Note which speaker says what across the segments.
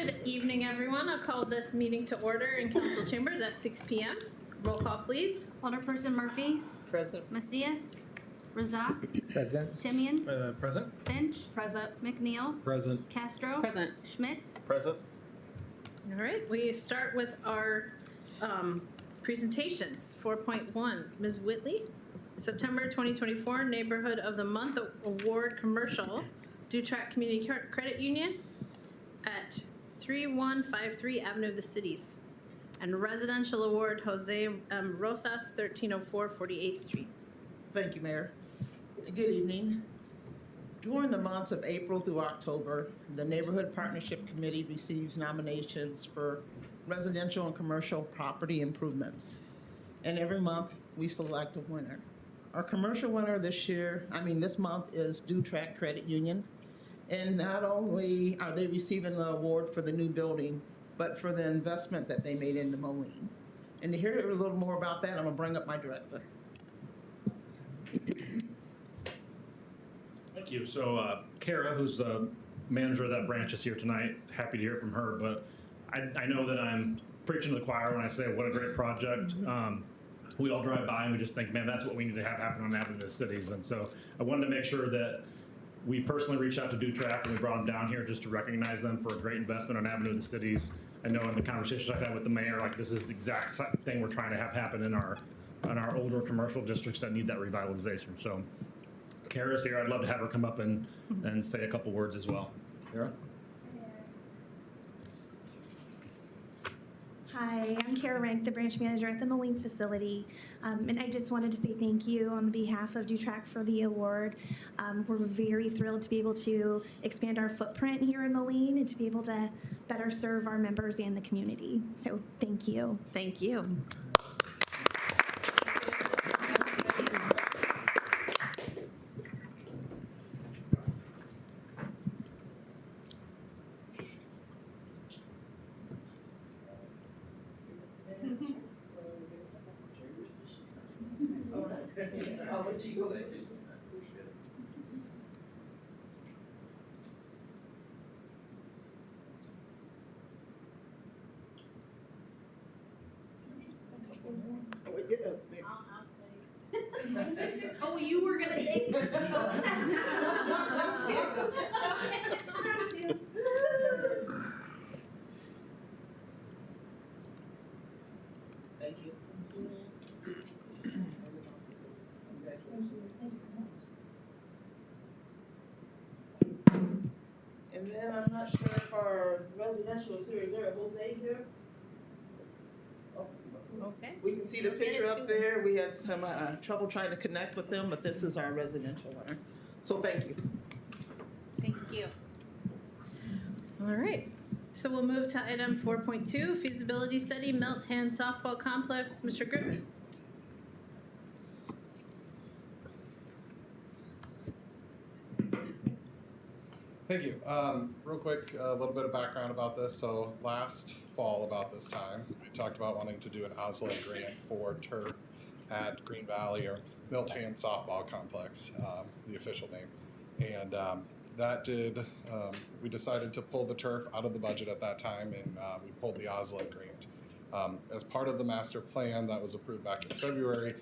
Speaker 1: Good evening, everyone. I'll call this meeting to order in council chambers at 6 p.m. Roll call, please.
Speaker 2: Alderperson Murphy.
Speaker 3: Present.
Speaker 2: Macias. Razak.
Speaker 4: Present.
Speaker 2: Timian.
Speaker 4: Present.
Speaker 2: Finch.
Speaker 1: Present.
Speaker 2: McNeil.
Speaker 4: Present.
Speaker 2: Castro.
Speaker 1: Present.
Speaker 2: Schmidt.
Speaker 4: Present.
Speaker 1: All right, we start with our presentations. 4.1, Ms. Whitley, September 2024 Neighborhood of the Month Award Commercial, Dutrac Community Credit Union at 3153 Avenue of the Cities, and Residential Award Jose Rosas, 1304 48th Street.
Speaker 3: Thank you, Mayor. Good evening. During the months of April through October, the Neighborhood Partnership Committee receives nominations for residential and commercial property improvements. And every month, we select a winner. Our commercial winner this month is Dutrac Credit Union. And not only are they receiving the award for the new building, but for the investment that they made into Moline. And to hear a little more about that, I'm gonna bring up my director.
Speaker 5: Thank you. So Kara, who's the manager of that branch, is here tonight. Happy to hear from her, but I know that I'm preaching to the choir when I say what a great project. We all drive by and we just think, man, that's what we need to have happen on Avenue of the Cities. And so I wanted to make sure that we personally reached out to Dutrac and we brought them down here just to recognize them for a great investment on Avenue of the Cities. I know in the conversations I've had with the mayor, like this is the exact type of thing we're trying to have happen in our older commercial districts that need that revitalization. So Kara's here. I'd love to have her come up and say a couple words as well. Kara?
Speaker 6: Hi, I'm Kara Rank, the branch manager at the Moline facility. And I just wanted to say thank you on behalf of Dutrac for the award. We're very thrilled to be able to expand our footprint here in Moline and to be able to better serve our members and the community. So thank you.
Speaker 1: Thank you.
Speaker 6: Oh, you were gonna take it.
Speaker 3: Thank you. And then I'm not sure if our residential is here. Is there a Jose here?
Speaker 1: Okay.
Speaker 3: We can see the picture up there. We had some trouble trying to connect with them, but this is our residential winner. So thank you.
Speaker 1: Thank you. All right. So we'll move to item 4.2, feasibility study, Milton Softball Complex. Mr. Griffin.
Speaker 7: Thank you. Real quick, a little bit of background about this. So last fall about this time, we talked about wanting to do an OSLA grant for turf at Green Valley or Milton Softball Complex, the official name. And we decided to pull the turf out of the budget at that time, and we pulled the OSLA grant. As part of the master plan that was approved back in February,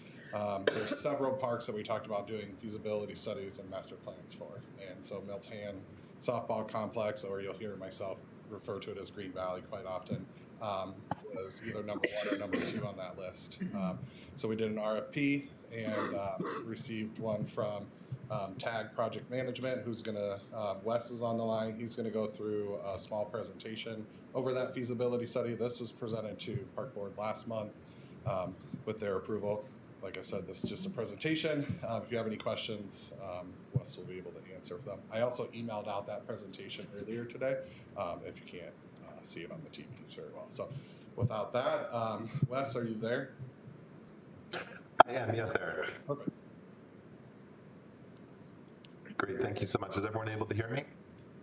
Speaker 7: there's several parks that we talked about doing feasibility studies and master plans for. And so Milton Softball Complex, or you'll hear myself refer to it as Green Valley quite often, was either number 1 or number 2 on that list. So we did an RFP and received one from TAG Project Management, who's gonna, Wes is on the line. He's gonna go through a small presentation over that feasibility study. This was presented to Park Board last month with their approval. Like I said, this is just a presentation. If you have any questions, Wes will be able to answer them. I also emailed out that presentation earlier today, if you can't see it on the TV very well. So without that, Wes, are you there?
Speaker 8: I am, yes, Eric.
Speaker 7: Perfect.
Speaker 8: Great, thank you so much. Is everyone able to hear me?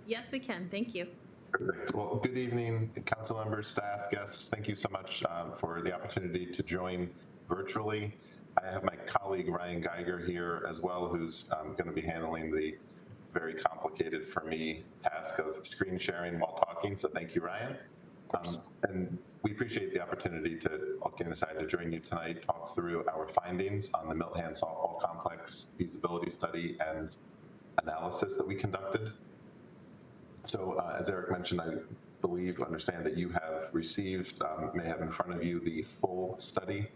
Speaker 1: Yes, we can. Thank you.
Speaker 8: Perfect. Well, good evening, council members, staff, guests. Thank you so much for the opportunity to join virtually. I have my colleague Ryan Geiger here as well, who's going to be handling the very complicated for me task of screen sharing while talking talking, so thank you, Ryan. And we appreciate the opportunity to again decide to join you tonight, talk through our findings on the Milton Softball Complex feasibility study and analysis that we conducted. So as Eric mentioned, I understand that you have received, may have in front of you the full study.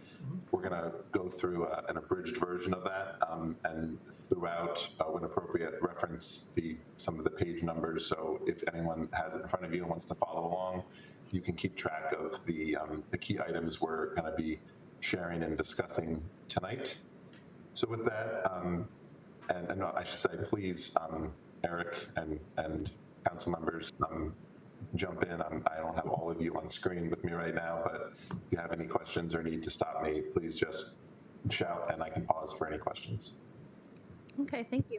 Speaker 8: We're going to go through an abridged version of that, and throughout, when appropriate, reference some of the page numbers. So if anyone has it in front of you and wants to follow along, you can keep track of the key items we're going to be sharing and discussing tonight. So with that, and no, I should say, please, Eric and council members, jump in. I don't have all of you on screen with me right now, but if you have any questions or need to stop me, please just shout and I can pause for any questions.
Speaker 1: Okay, thank you.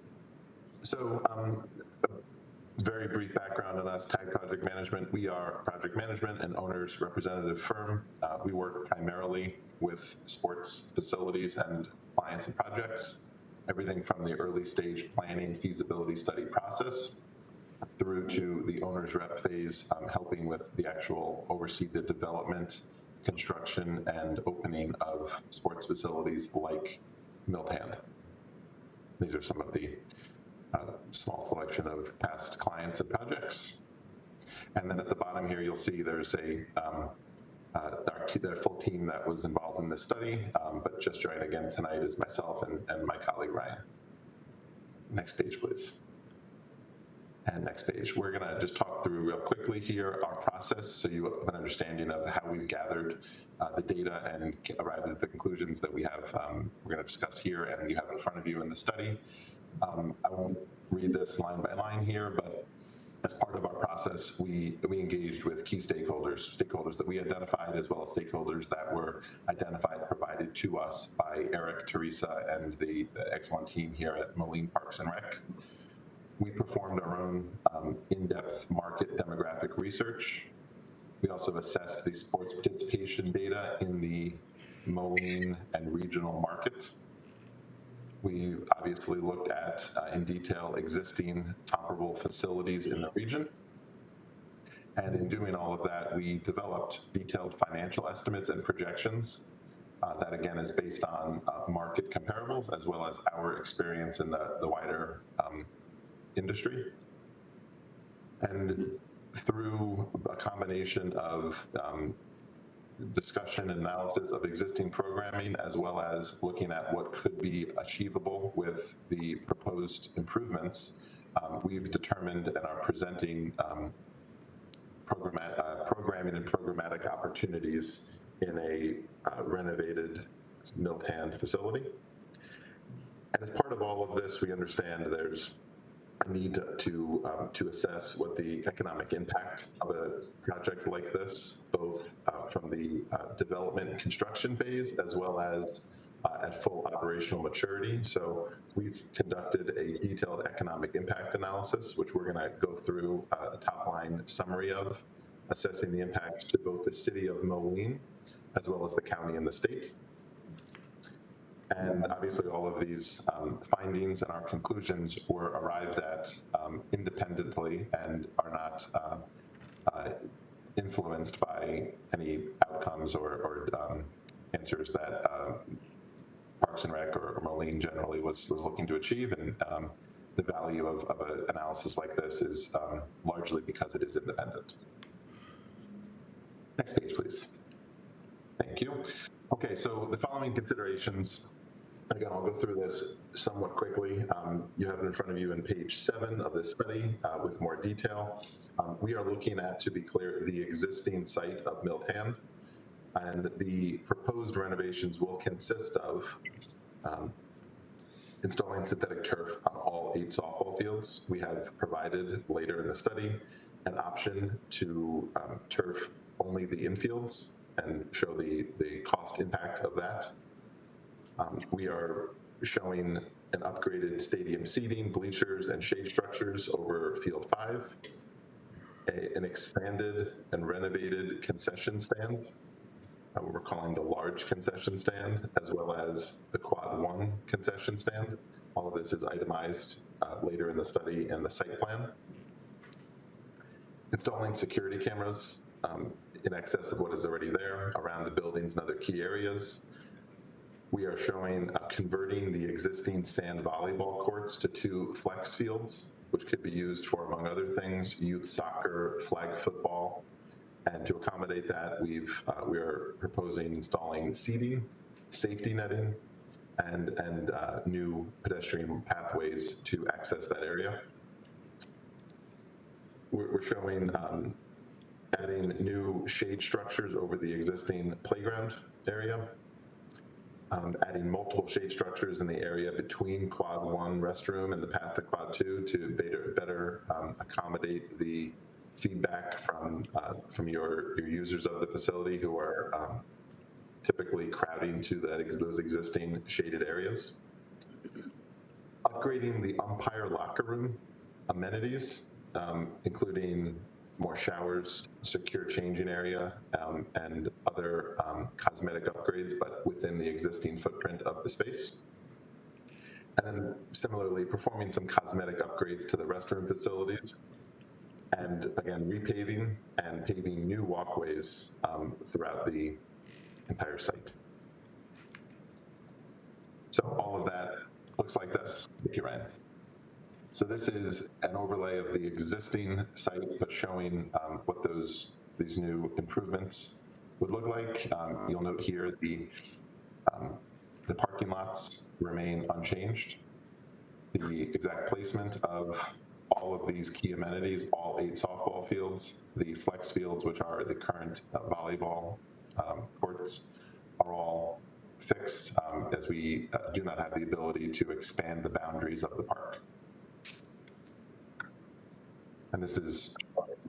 Speaker 8: So a very brief background on us, TAG Project Management. We are a project management and owners representative firm. We work primarily with sports facilities and clients and projects, everything from the early stage planning feasibility study process through to the owner's rep phase, helping with the actual oversee the development, construction, and opening of sports facilities like Millpand. These are some of the small selection of past clients and projects. And then at the bottom here, you'll see there's the full team that was involved in this study, but just joining again tonight is myself and my colleague, Ryan. Next page, please. And next page. We're going to just talk through real quickly here our process so you have an understanding of how we've gathered the data and arrived at the conclusions that we have, we're going to discuss here and you have in front of you in the study. I won't read this line by line here, but as part of our process, we engaged with key stakeholders that we identified, as well as stakeholders that were identified, provided to us by Eric, Teresa, and the excellent team here at Moline Parks and Rec. We performed our own in-depth market demographic research. We also assessed the sports participation data in the Moline and regional market. We obviously looked at, in detail, existing comparable facilities in the region. And in doing all of that, we developed detailed financial estimates and projections that, again, is based on market comparables, as well as our experience in the wider industry. And through a combination of discussion and analysis of existing programming, as well as looking at what could be achievable with the proposed improvements, we've determined and are presenting programming and programmatic opportunities in a renovated Millpand facility. And as part of all of this, we understand there's a need to assess what the economic impact of a project like this, both from the development and construction phase, as well as at full operational maturity. So we've conducted a detailed economic impact analysis, which we're going to go through a top line summary of, assessing the impact to both the city of Moline, as well as the county and the state. And obviously all of these findings and our conclusions were arrived at independently and are not influenced by any outcomes or answers that Parks and Rec or Moline generally was looking to achieve. And the value of an analysis like this is largely because it is independent. Next page, please. Thank you. Okay, so the following considerations, again, I'll go through this somewhat quickly. You have it in front of you in page 7 of this study with more detail. We are looking at, to be clear, the existing site of Millpand, and the proposed renovations will consist of installing synthetic turf on all 8 softball fields. We have provided later in the study an option to turf only the infields and show the cost impact of that. We are showing an upgraded stadium seating, bleachers, and shade structures over Field 5, an expanded and renovated concession stand, what we're calling the large concession stand, as well as the Quad 1 concession stand. All of this is itemized later in the study and the site plan. installing security cameras in excess of what is already there around the buildings and other key areas. We are showing converting the existing sand volleyball courts to 2 flex fields, which could be used for, among other things, youth soccer, flag football. And to accommodate that, we are proposing installing seating, safety netting, and new pedestrian pathways to access that area. We're showing adding new shade structures over the existing playground area, adding multiple shade structures in the area between Quad 1 restroom and the path to Quad 2 to better accommodate the feedback from your users of the facility who are typically crowding to those existing shaded areas. Upgrading the umpire locker room amenities, including more showers, secure changing area, and other cosmetic upgrades, but within the existing footprint of the space. And then similarly, performing some cosmetic upgrades to the restroom facilities, and again, repaving and paving new walkways throughout the entire site. So all of that looks like this. Thank you, Ryan. So this is an overlay of the existing site, but showing what these new improvements would look like. You'll note here the parking lots remain unchanged. The exact placement of all of these key amenities, all 8 softball fields, the flex fields, which are the current volleyball courts, are all fixed as we do not have the ability to expand the boundaries of the park. And this is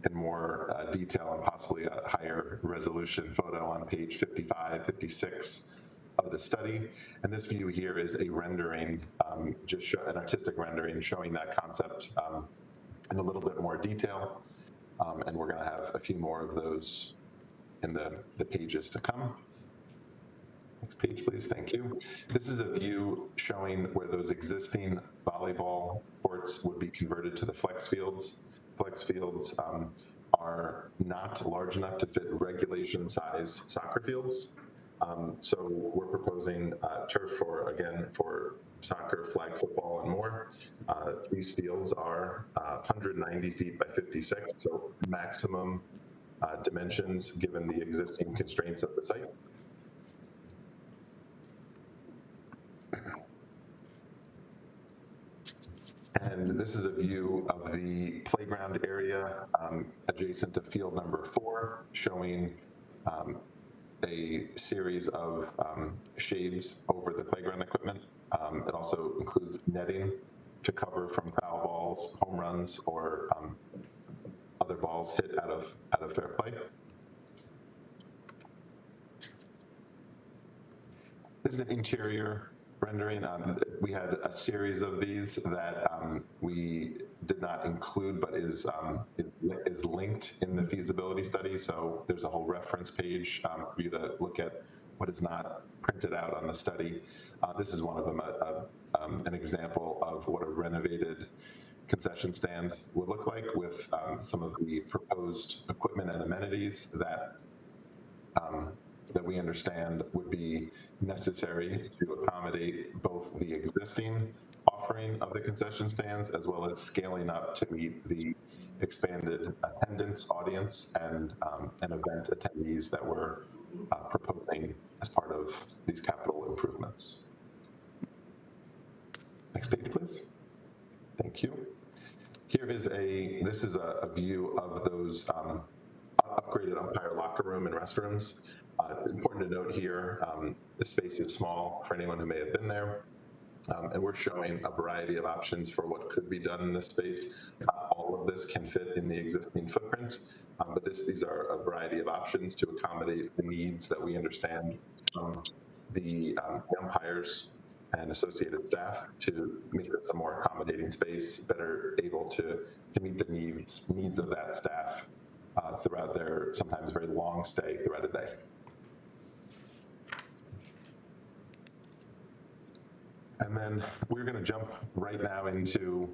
Speaker 8: in more detail and possibly a higher resolution photo on page 55, 56 of the study. And this view here is a rendering, an artistic rendering showing that concept in a little bit more detail. And we're going to have a few more of those in the pages to come. Next page, please. Thank you. This is a view showing where those existing volleyball courts would be converted to the flex fields. Flex fields are not large enough to fit regulation size soccer fields. So we're proposing turf for soccer, flag football, and more. These fields are 190 feet by 56, so maximum dimensions given the existing constraints of the site. And this is a view of the playground area adjacent to field number 4, showing a series of shades over the playground equipment. It also includes netting to cover from foul balls, home runs, or other balls hit out of fair play. This is an interior rendering. We had a series of these that we did not include, but is linked in the feasibility study. So there's a whole reference page for you to look at what is not printed out on the study. This is one of them, an example of what a renovated concession stand would look like with some of the proposed equipment and amenities that we understand would be necessary to accommodate both the existing offering of the concession stands as well as scaling up to meet the expanded attendance audience and event attendees that we're proposing as part of these capital improvements. Next page, please. Thank you. This is a view of those upgraded umpire locker room and restrooms. Important to note here, the space is small for anyone who may have been there, and we're showing a variety of options for what could be done in this space. All of this can fit in the existing footprint, but these are a variety of options to accommodate the needs that we understand from the umpires and associated staff to make this a more accommodating space, better able to meet the needs of that staff throughout their sometimes very long stay throughout a day. And then we're going to jump right now into,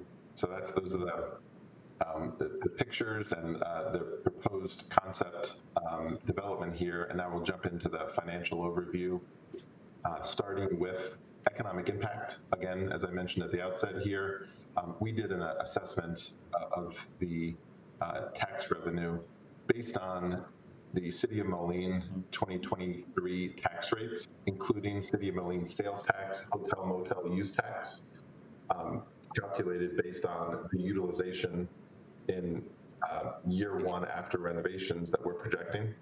Speaker 8: those are the pictures and the proposed concept development here, and now we'll jump into the financial overview, starting with economic impact. Again, as I mentioned at the outset here, we did an assessment of the tax revenue based on the City of Moline 2023 tax rates, including City of Moline sales tax, hotel motel use tax, calculated based on the utilization in year one after renovations that we're projecting.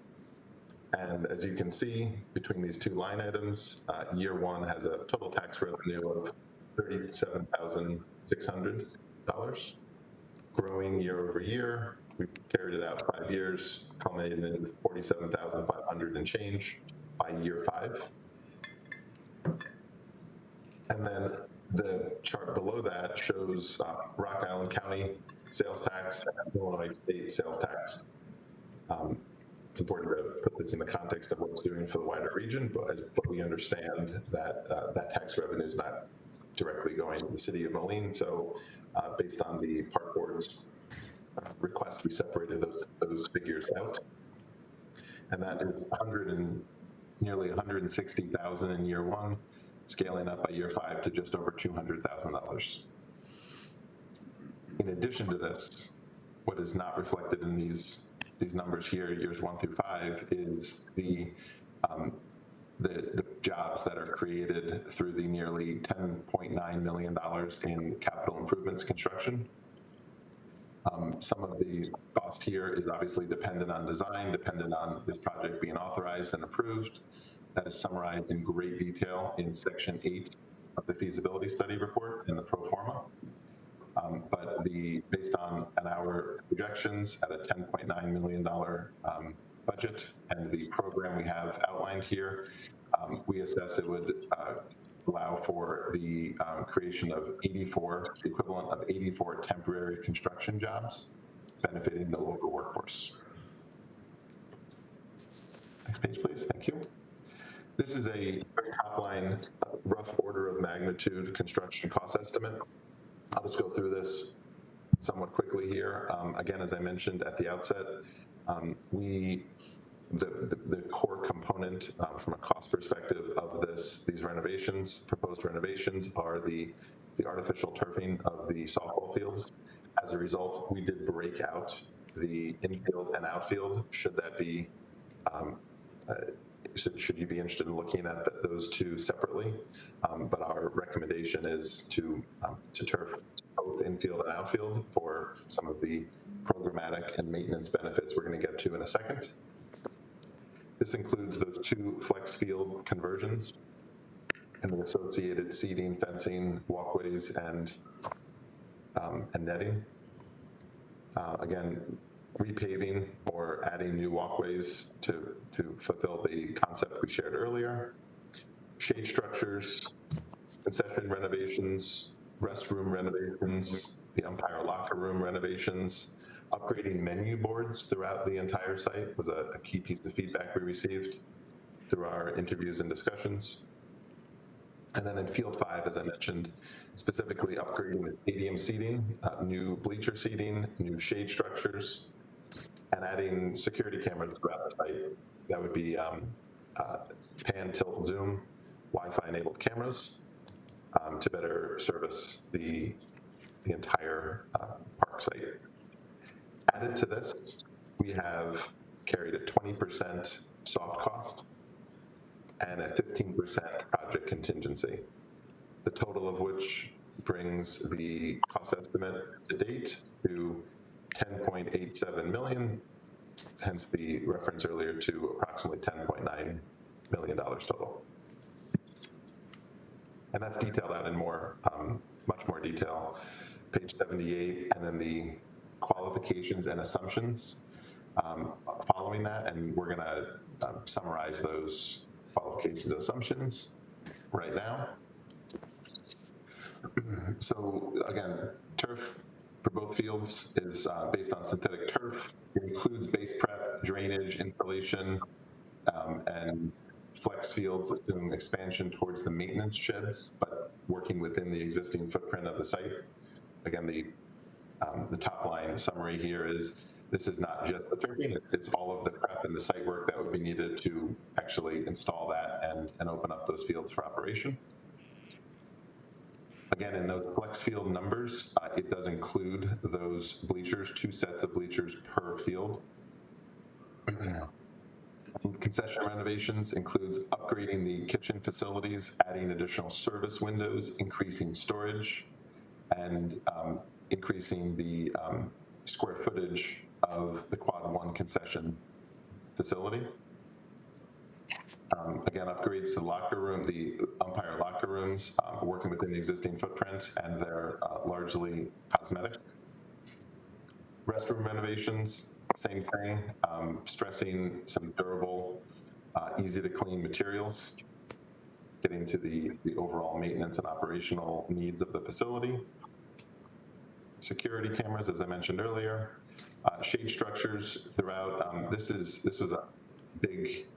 Speaker 8: And as you can see, between these two line items, year one has a total tax revenue of $37,600, growing year over year. We carried it out 5 years, culminating in $47,500 and change by year 5. And then the chart below that shows Rock Island County sales tax and Illinois state sales tax. It's important to put this in the context of what it's doing for the wider region, but we understand that that tax revenue is not directly going to the City of Moline. So based on the Park Board's request, we separated those figures out. And that is nearly $160,000 in year one, scaling up by year 5 to just over $200,000. In addition to this, what is not reflected in these numbers here, years 1 through 5, is the jobs that are created through the nearly $10.9 million in capital improvements construction. Some of the cost here is obviously dependent on design, dependent on this project being authorized and approved. That is summarized in great detail in section 8 of the feasibility study report in the pro forma. But based on our projections at a $10.9 million budget and the program we have outlined here, we assess it would allow for the creation of the equivalent of 84 temporary construction jobs benefiting the local workforce. Next page, please. Thank you. This is a very top-line, rough order of magnitude construction cost estimate. I'll just go through this somewhat quickly here. Again, as I mentioned at the outset, the core component from a cost perspective of these renovations, proposed renovations, are the artificial turfing of the softball fields. As a result, we did break out the infield and outfield, should you be interested in looking at those two separately. But our recommendation is to turf both infield and outfield for some of the programmatic and maintenance benefits we're going to get to in a second. This includes those 2 flex field conversions and the associated seating, fencing, walkways, and netting. Again, repaving or adding new walkways to fulfill the concept we shared earlier. Shade structures, concession renovations, restroom renovations, the umpire locker room renovations, upgrading menu boards throughout the entire site was a key piece of feedback we received through our interviews and discussions. And then in Field 5, as I mentioned, specifically upgrading the stadium seating, new bleacher seating, new shade structures, and adding security cameras throughout the site. That would be pan, tilt, zoom, Wi-Fi enabled cameras to better service the entire park site. Added to this, we have carried a 20% soft cost and a 15% project contingency, the total of which brings the cost estimate to date to $10.87 million, hence the reference earlier to approximately $10.9 million total. And that's detailed out in much more detail, page 78, and then the qualifications and assumptions following that, and we're going to summarize those qualifications and assumptions right now. So again, turf for both fields is based on synthetic turf. It includes base prep, drainage, installation, and flex fields assume expansion towards the maintenance sheds, but working within the existing footprint of the site. Again, the top line summary here is this is not just the turfing, it's all of the prep and the site work that would be needed to actually install that and open up those fields for operation. Again, in those flex field numbers, it does include those bleachers, 2 sets of bleachers per field. Concession renovations includes upgrading the kitchen facilities, adding additional service windows, increasing storage, and increasing the square footage of the Quad 1 concession facility. Again, upgrades to locker room, the umpire locker rooms, working within the existing footprint, and they're largely cosmetic. Restroom renovations, same thing, stressing some durable, easy to clean materials, getting to the overall maintenance and operational needs of the facility. Security cameras, as I mentioned earlier, shade structures throughout. This was a big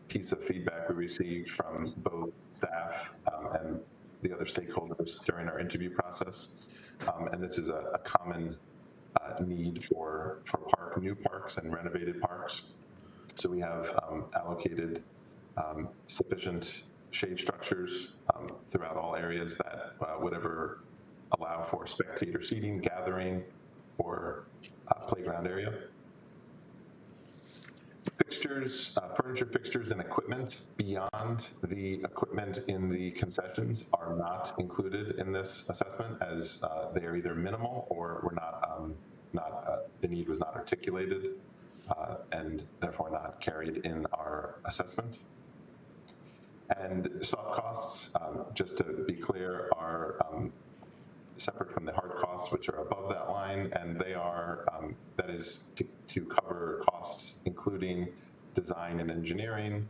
Speaker 8: piece of feedback we received from both staff and the other stakeholders during our interview process. And this is a common need for new parks and renovated parks. So we have allocated sufficient shade structures throughout all areas that would ever allow for spectator seating, gathering, or playground area. Fixtures, furniture fixtures and equipment beyond the equipment in the concessions are not included in this assessment, as they are either minimal or were the need was not articulated and therefore not carried in our assessment. And soft costs, just to be clear, are separate from the hard costs, which are above that line, and they are, that is to cover costs including design and engineering,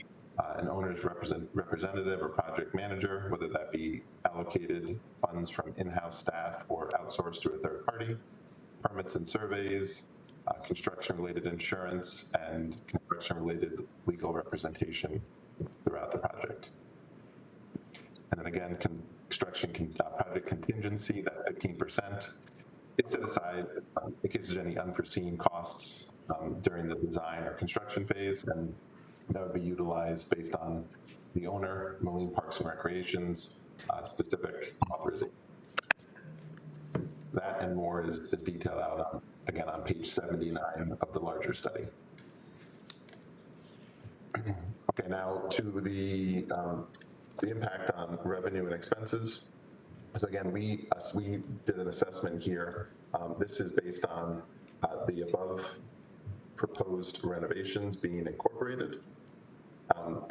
Speaker 8: an owner's representative or project manager, whether that be allocated funds from in-house staff or outsourced to a third party, permits and surveys, construction-related insurance, and construction-related legal representation throughout the project. And then again, construction project contingency, that 15%, is set aside in case there's any unforeseen costs during the design or construction phase, and that would be utilized based on the owner, Moline Parks and Recreation's specific authorization. That and more is detailed out again on page 79 of the larger study. Okay, now to the impact on revenue and expenses. So again, we did an assessment here. This is based on the above proposed renovations being incorporated,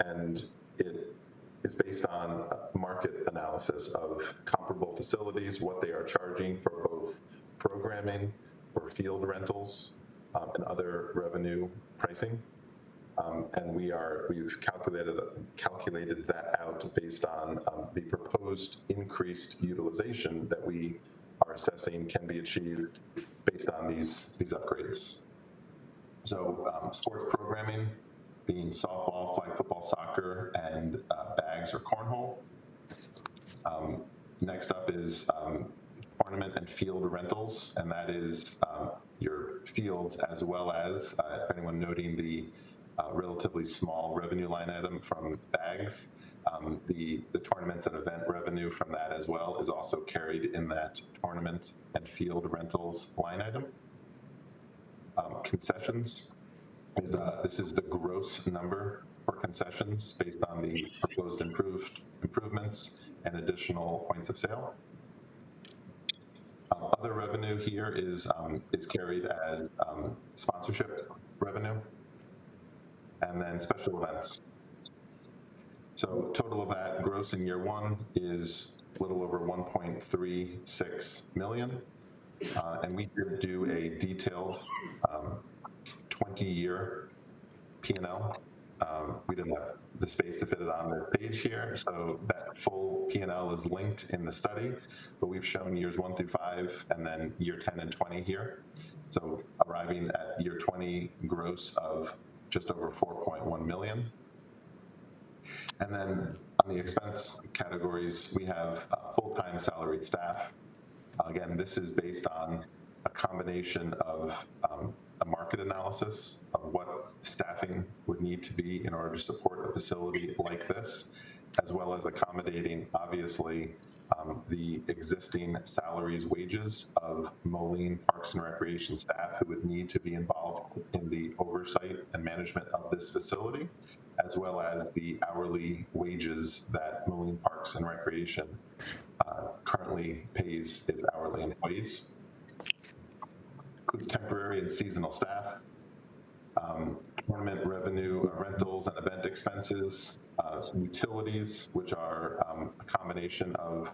Speaker 8: and it is based on a market analysis of comparable facilities, what they are charging for both programming or field rentals and other revenue pricing. And we've calculated that out based on the proposed increased utilization that we are assessing can be achieved based on these upgrades. So sports programming being softball, flag football, soccer, and bags or cornhole. Next up is tournament and field rentals, and that is your fields as well as, if anyone noting the relatively small revenue line item from bags, the tournaments and event revenue from that as well is also carried in that tournament and field rentals line item. Concessions is this is the gross number for concessions based on the proposed improvements and additional points of sale. Other revenue here is carried as sponsorship revenue, and then special events. So total of that gross in year one is a little over 1.36 million. And we did do a detailed 20-year P&L. We didn't have the space to fit it on the page here, so that full P&L is linked in the study, but we've shown years 1 through 5 and then year 10 and 20 here. So arriving at year 20 gross of just over 4.1 million. And then on the expense categories, we have full-time salaried staff. Again, this is based on a combination of a market analysis of what staffing would need to be in order to support a facility like this, as well as accommodating, obviously, the existing salaries, wages of Moline Parks and Recreation staff who would need to be involved in the oversight and management of this facility, as well as the hourly wages that Moline Parks and Recreation currently pays its hourly employees. Includes temporary and seasonal staff, tournament revenue, rentals and event expenses, utilities, which are a combination of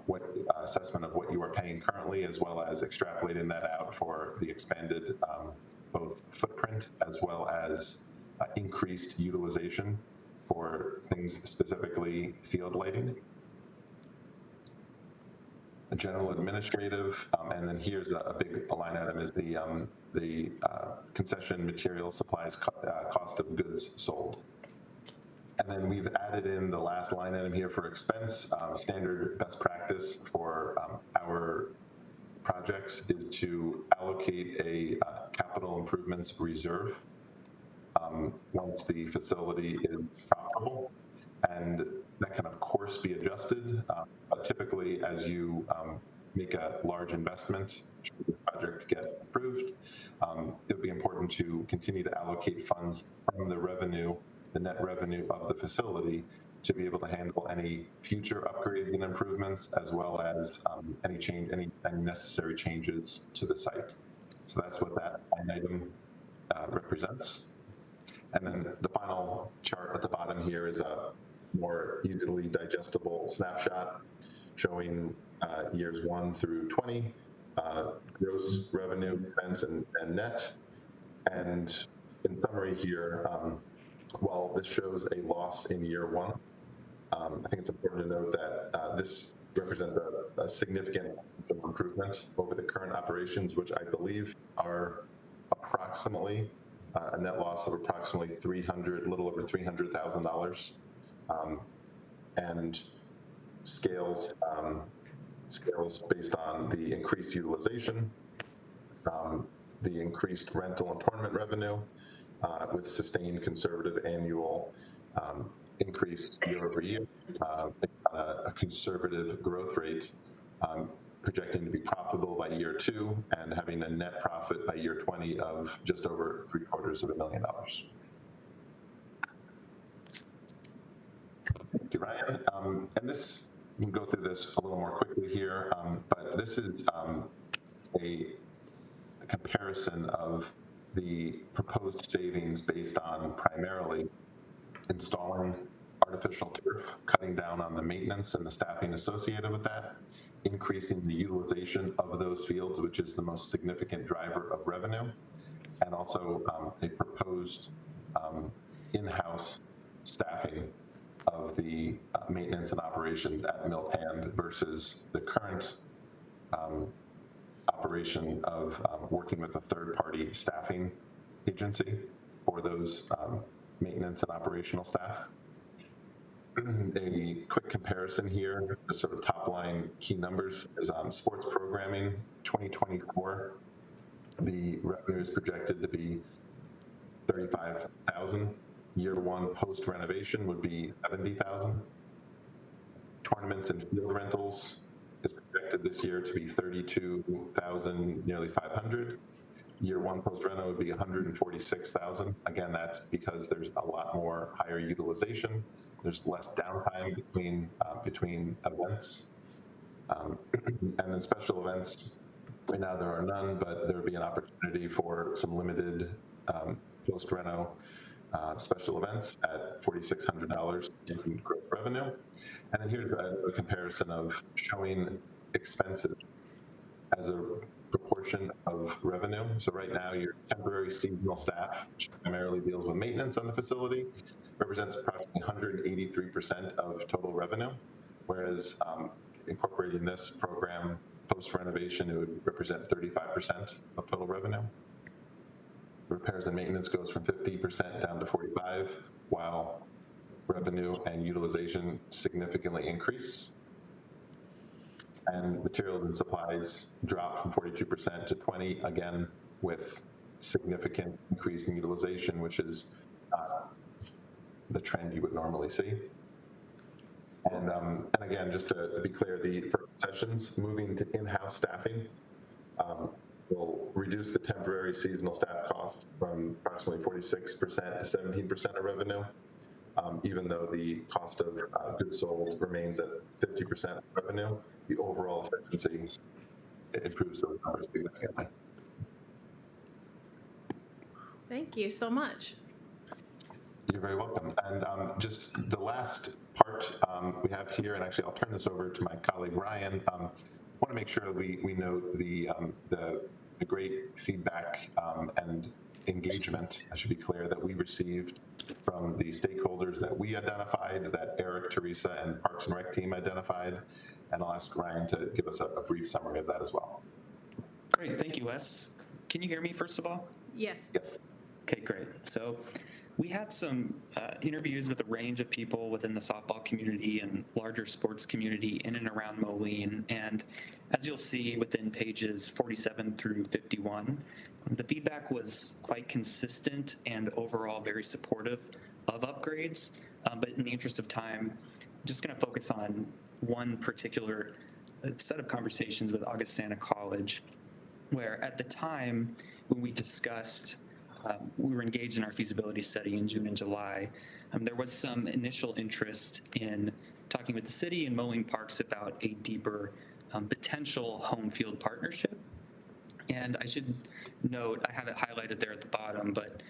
Speaker 8: what assessment of what you are paying currently, as well as extrapolating that out for the expanded both footprint as well as increased utilization for things specifically field lighting. General administrative, and then here's a big line item is the concession material supplies cost of goods sold. And then we've added in the last line item here for expense. Standard best practice for our projects is to allocate a capital improvements reserve once the facility is profitable. And that can, of course, be adjusted. But typically, as you make a large investment, should the project get approved, it would be important to continue to allocate funds from the revenue, the net revenue of the facility, to be able to handle any future upgrades and improvements, as well as any necessary changes to the site. So that's what that line item represents. And then the final chart at the bottom here is a more easily digestible snapshot showing years 1 through 20, gross revenue, expense, and net. And in summary here, while this shows a loss in year 1, I think it's important to note that this represents a significant improvement over the current operations, which I believe are approximately a net loss of approximately little over $300,000, and scales based on the increased utilization, the increased rental and tournament revenue, with sustained conservative annual increase year over year, a conservative growth rate, projecting to be profitable by year 2 and having a net profit by year 20 of just over $750,000. Thank you, Ryan. And this, we can go through this a little more quickly here, but this is a comparison of the proposed savings based on primarily installing artificial turf, cutting down on the maintenance and the staffing associated with that, increasing the utilization of those fields, which is the most significant driver of revenue, and also a proposed in-house staffing of the maintenance and operations at Milpan versus the current operation of working with a third-party staffing agency for those maintenance and operational staff. A quick comparison here, the sort of top line key numbers is sports programming 2024. The revenue is projected to be $35,000. Year 1 post renovation would be $70,000. Tournaments and field rentals is projected this year to be $32,000, nearly $500. Year 1 post reno would be $146,000. Again, that's because there's a lot more higher utilization. There's less downtime between events, and then special events. Right now there are none, but there would be an opportunity for some limited post reno special events at $4,600 in gross revenue. And then here's a comparison of showing expenses as a proportion of revenue. So right now, your temporary seasonal staff, which primarily deals with maintenance on the facility, represents approximately 183% of total revenue, whereas incorporating this program post-renovation, it would represent 35% of total revenue. Repairs and maintenance goes from 50% down to 45%, while revenue and utilization significantly increase. and materials and supplies dropped from 42% to 20%, again, with significant increase in utilization, which is the trend you would normally see. And again, just to be clear, for concessions, moving to in-house staffing will reduce the temporary seasonal staff costs from approximately 46% to 17% of revenue, even though the cost of goods sold remains at 50% of revenue. The overall efficiency improves those numbers significantly.
Speaker 1: Thank you so much.
Speaker 8: You're very welcome. And just the last part we have here, and actually I'll turn this over to my colleague Ryan. I want to make sure that we note the great feedback and engagement, I should be clear, that we received from the stakeholders that we identified, that Eric, Teresa, and Parks and Rec team identified. And I'll ask Ryan to give us a brief summary of that as well.
Speaker 4: Great, thank you, Wes. Can you hear me first of all?
Speaker 1: Yes.
Speaker 8: Yes.
Speaker 4: Okay, great. So we had some interviews with a range of people within the softball community and larger sports community in and around Moline. And as you'll see within pages 47 through 51, the feedback was quite consistent and overall very supportive of upgrades. But in the interest of time, I'm just going to focus on one particular set of conversations with Augustana College, where at the time when we discussed we were engaged in our feasibility study in June and July. There was some initial interest in talking with the city and Moline Parks about a deeper potential home field partnership. And I should note, I have it highlighted there at the bottom, but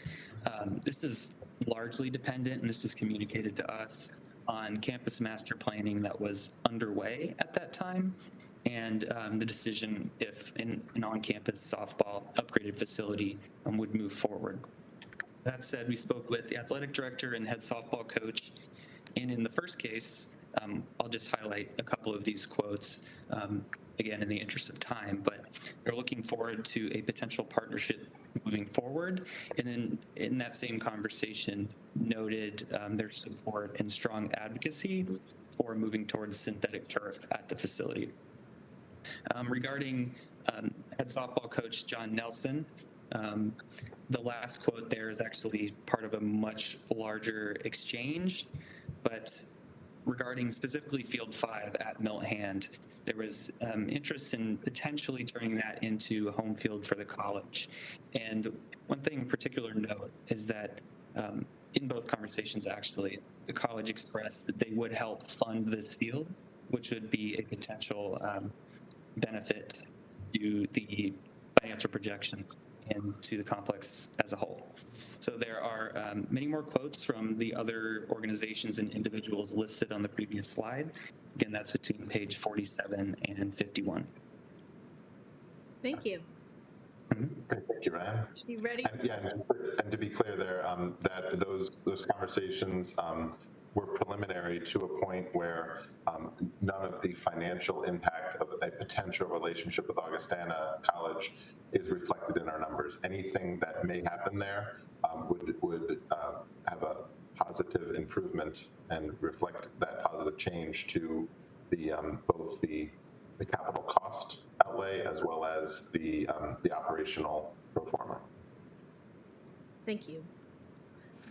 Speaker 4: this is largely dependent, and this was communicated to us, on campus master planning that was underway at that time, and the decision if an on-campus softball upgraded facility would move forward. That said, we spoke with the athletic director and head softball coach, and in the first case, I'll just highlight a couple of these quotes, again, in the interest of time, but they're looking forward to a potential partnership moving forward, and then in that same conversation noted their support and strong advocacy for moving towards synthetic turf at the facility. Regarding head softball coach John Nelson, the last quote there is actually part of a much larger exchange, but regarding specifically Field 5 at Milt Hand, there was interest in potentially turning that into a home field for the college. And one thing in particular to note is that in both conversations, actually, the college expressed that they would help fund this field, which would be a potential benefit to the financial projections and to the complex as a whole. So there are many more quotes from the other organizations and individuals listed on the previous slide. Again, that's between page 47 and 51.
Speaker 1: Thank you.
Speaker 8: Great, thank you, Ryan.
Speaker 1: You ready?
Speaker 8: And to be clear there, that those conversations were preliminary to a point where none of the financial impact of a potential relationship with Augustana College is reflected in our numbers. Anything that may happen there would have a positive improvement and reflect that positive change to the both the capital cost outlay as well as the operational pro forma.
Speaker 1: Thank you.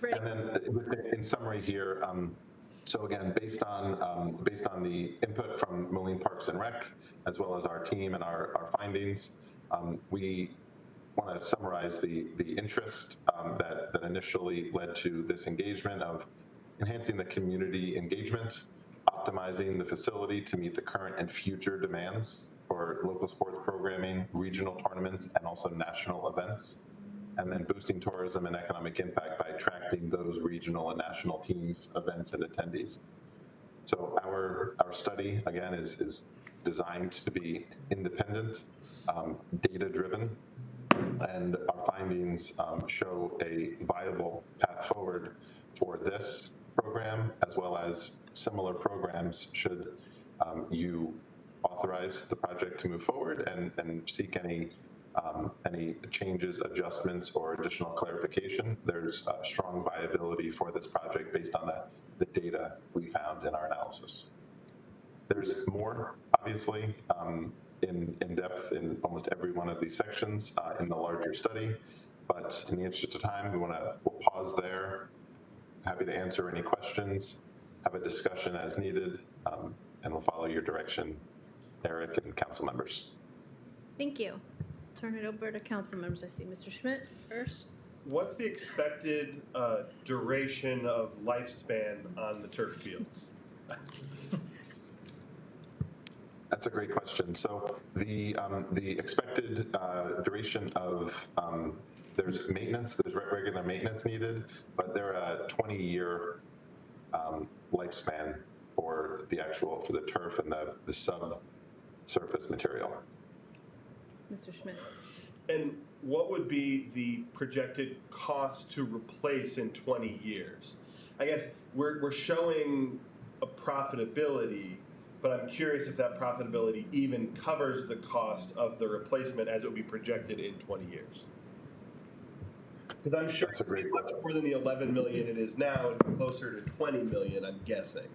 Speaker 1: Ready?
Speaker 8: And then in summary here, so again, based on the input from Moline Parks and Rec, as well as our team and our findings, we want to summarize the interest that initially led to this engagement of enhancing the community engagement, optimizing the facility to meet the current and future demands for local sports programming, regional tournaments, and also national events, and then boosting tourism and economic impact by attracting those regional and national teams, events, and attendees. So our study, again, is designed to be independent, data-driven, and our findings show a viable path forward for this program, as well as similar programs should you authorize the project to move forward and seek any changes, adjustments, or additional clarification. There's strong viability for this project based on the data we found in our analysis. There's more obviously, in depth in almost every one of these sections in the larger study. But in the interest of time, we'll pause there. Happy to answer any questions, have a discussion as needed, and we'll follow your direction, Eric and council members.
Speaker 1: Thank you. Turn it over to council members. I see Mr. Schmidt first.
Speaker 9: What's the expected duration of lifespan on the turf fields?
Speaker 8: That's a great question. So the expected duration of there's maintenance, there's regular maintenance needed, but they're a 20-year lifespan for the turf and the subsurface material.
Speaker 1: Mr. Schmidt.
Speaker 9: And what would be the projected cost to replace in 20 years? I guess we're showing a profitability, but I'm curious if that profitability even covers the cost of the replacement as it would be projected in 20 years. Because I'm sure
Speaker 8: That's a great
Speaker 9: it's much more than the 11 million it is now, it'd be closer to 20 million, I'm guessing.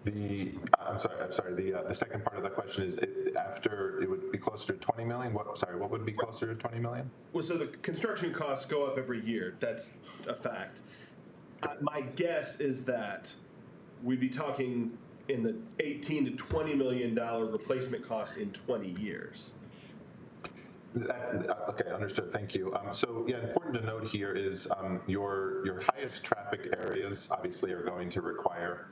Speaker 8: I'm sorry. The second part of the question is after it would be closer to 20 million. What would be closer to 20 million?
Speaker 9: Well, so the construction costs go up every year. That's a fact. My guess is that we'd be talking in the $18 to $20 million replacement cost in 20 years.
Speaker 8: Okay, understood. Thank you. So yeah, important to note here is your highest traffic areas obviously are going to require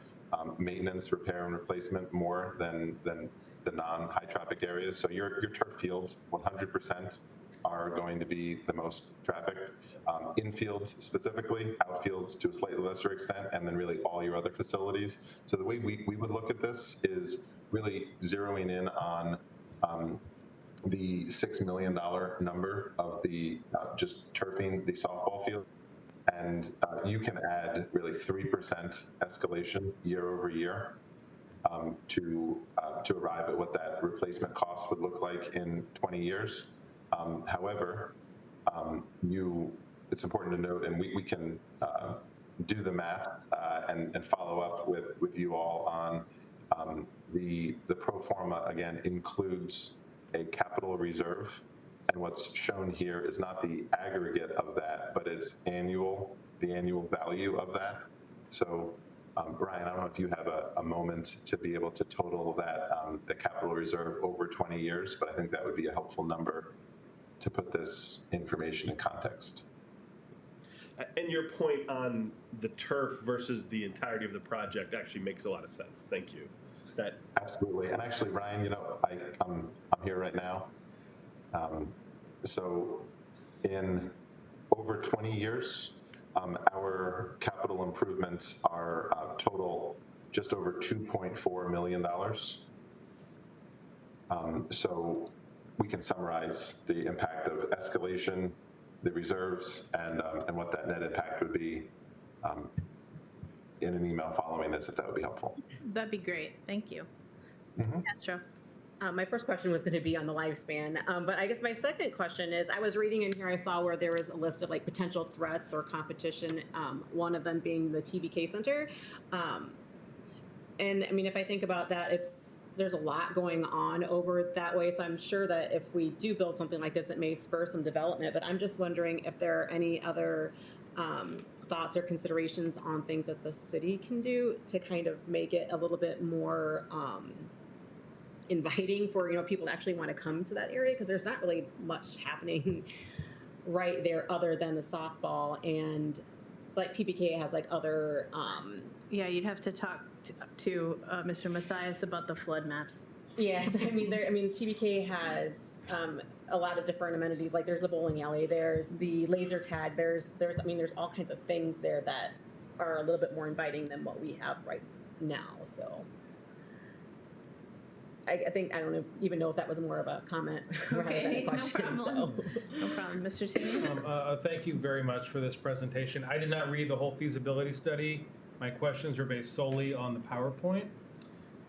Speaker 8: maintenance, repair, and replacement more than the non-high traffic areas. So your turf fields, 100%, are going to be the most trafficked. Infields specifically, outfields to a slightly lesser extent, and then really all your other facilities. So the way we would look at this is really zeroing in on the $6 million number of the just turfing the softball field. And you can add really 3% escalation year over year to arrive at what that replacement cost would look like in 20 years. However, it's important to note, and we can do the math and follow up with you all on the pro forma, again, includes a capital reserve. And what's shown here is not the aggregate of that, but it's the annual value of that. So, Brian, I don't know if you have a moment to be able to total that, the capital reserve over 20 years, but I think that would be a helpful number to put this information in context.
Speaker 9: And your point on the turf versus the entirety of the project actually makes a lot of sense. Thank you.
Speaker 8: Absolutely. And actually, Ryan, I'm here right now. So in over 20 years, our capital improvements are total just over $2.4 million. So we can summarize the impact of escalation, the reserves, and what that net impact would be in an email following this, if that would be helpful.
Speaker 1: That'd be great. Thank you.
Speaker 8: Mm-hmm.
Speaker 1: Castro.
Speaker 10: My first question was going to be on the lifespan, but I guess my second question is, I was reading in here, I saw where there was a list of like potential threats or competition, one of them being the TBK Center. And I mean, if I think about that, there's a lot going on over that way, so I'm sure that if we do build something like this, it may spur some development, but I'm just wondering if there are any other thoughts or considerations on things that the city can do to kind of make it a little bit more inviting for people to actually want to come to that area, because there's not really much happening right there other than the softball, and like TBK has like other
Speaker 1: Yeah, you'd have to talk to Mr. Matthias about the flood maps.
Speaker 10: Yes, I mean TBK has a lot of different amenities. Like there's a bowling alley, there's the laser tag, there's all kinds of things there that are a little bit more inviting than what we have right now. So I don't even know if that was more of a comment rather than a question.
Speaker 1: No problem. No problem. Mr. Tierney?
Speaker 2: Thank you very much for this presentation. I did not read the whole feasibility study. My questions are based solely on the PowerPoint.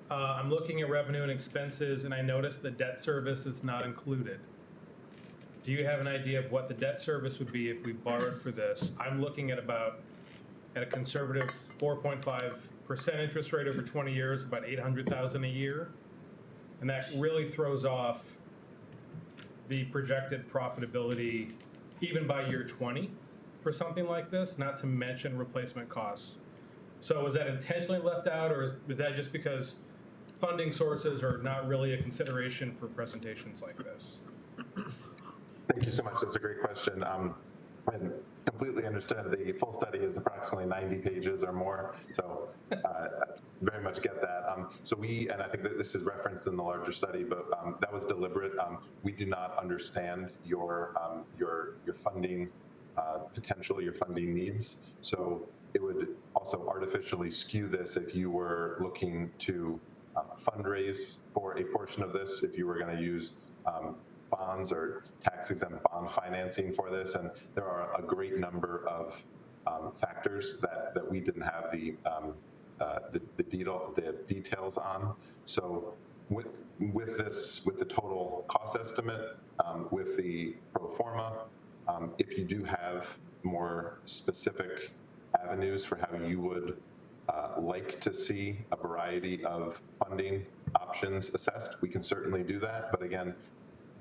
Speaker 2: I'm looking at revenue and expenses, and I noticed the debt service is not included. Do you have an idea of what the debt service would be if we borrowed for this? I'm looking at a conservative 4.5 percent interest rate over 20 years, about $800,000 a year. And that really throws off the projected profitability even by year 20 for something like this, not to mention replacement costs. So was that intentionally left out, or was that just because funding sources are not really a consideration for presentations like this?
Speaker 8: Thank you so much. That's a great question. And completely understand the full study is approximately 90 pages or more, so very much get that. And I think that this is referenced in the larger study, but that was deliberate. We do not understand your funding potential, your funding needs. So it would also artificially skew this if you were looking to fundraise for a portion of this, if you were going to use bonds or tax-exempt bond financing for this. And there are a great number of factors that we didn't have the details on. So with the total cost estimate, with the pro forma, if you do have more specific avenues for how you would like to see a variety of funding options assessed, we can certainly do that. But again,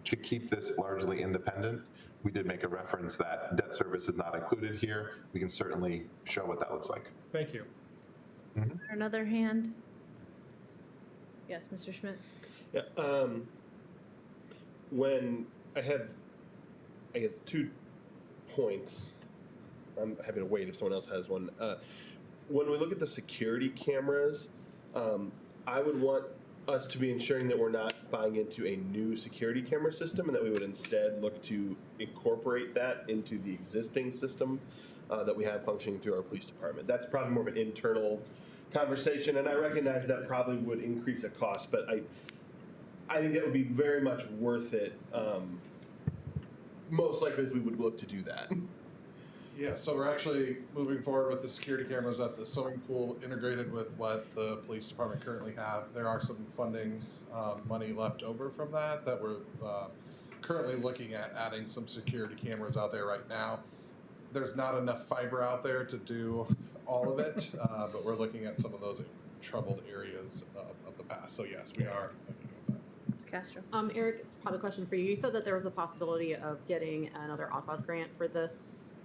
Speaker 8: to keep this largely independent, we did make a reference that debt service is not included here. We can certainly show what that looks like.
Speaker 2: Thank you.
Speaker 1: Another hand? Yes, Mr. Schmidt?
Speaker 9: Yeah, when I have, I guess, 2 points. I'm happy to wait if someone else has one. When we look at the security cameras, I would want us to be ensuring that we're not buying into a new security camera system, and that we would instead look to incorporate that into the existing system that we have functioning through our police department. That's probably more of an internal conversation, and I recognize that probably would increase a cost, but I think that would be very much worth it. Most likely, as we would look to do that.
Speaker 7: Yeah, so we're actually moving forward with the security cameras at the swimming pool integrated with what the police department currently have. There are some funding money left over from that we're currently looking at adding some security cameras out there right now. There's not enough fiber out there to do all of it, but we're looking at some of those troubled areas of the past. So yes, we are looking at that.
Speaker 1: Ms. Castro?
Speaker 10: Eric, probably a question for you. You said that there was a possibility of getting another OSSOD grant for this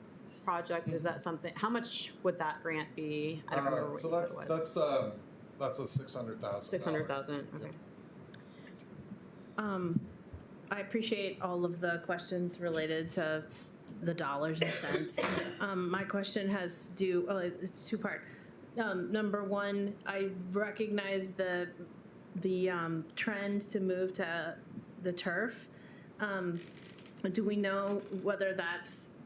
Speaker 10: project. Is that something, how much would that grant be? I don't remember what
Speaker 7: so
Speaker 10: you said it was.
Speaker 7: that's a $600,000.
Speaker 10: 600,000, okay.
Speaker 1: I appreciate all of the questions related to the dollars and cents. My question has to do, it's 2-part. Number one, I recognize the trend to move to the turf. Do we know whether that's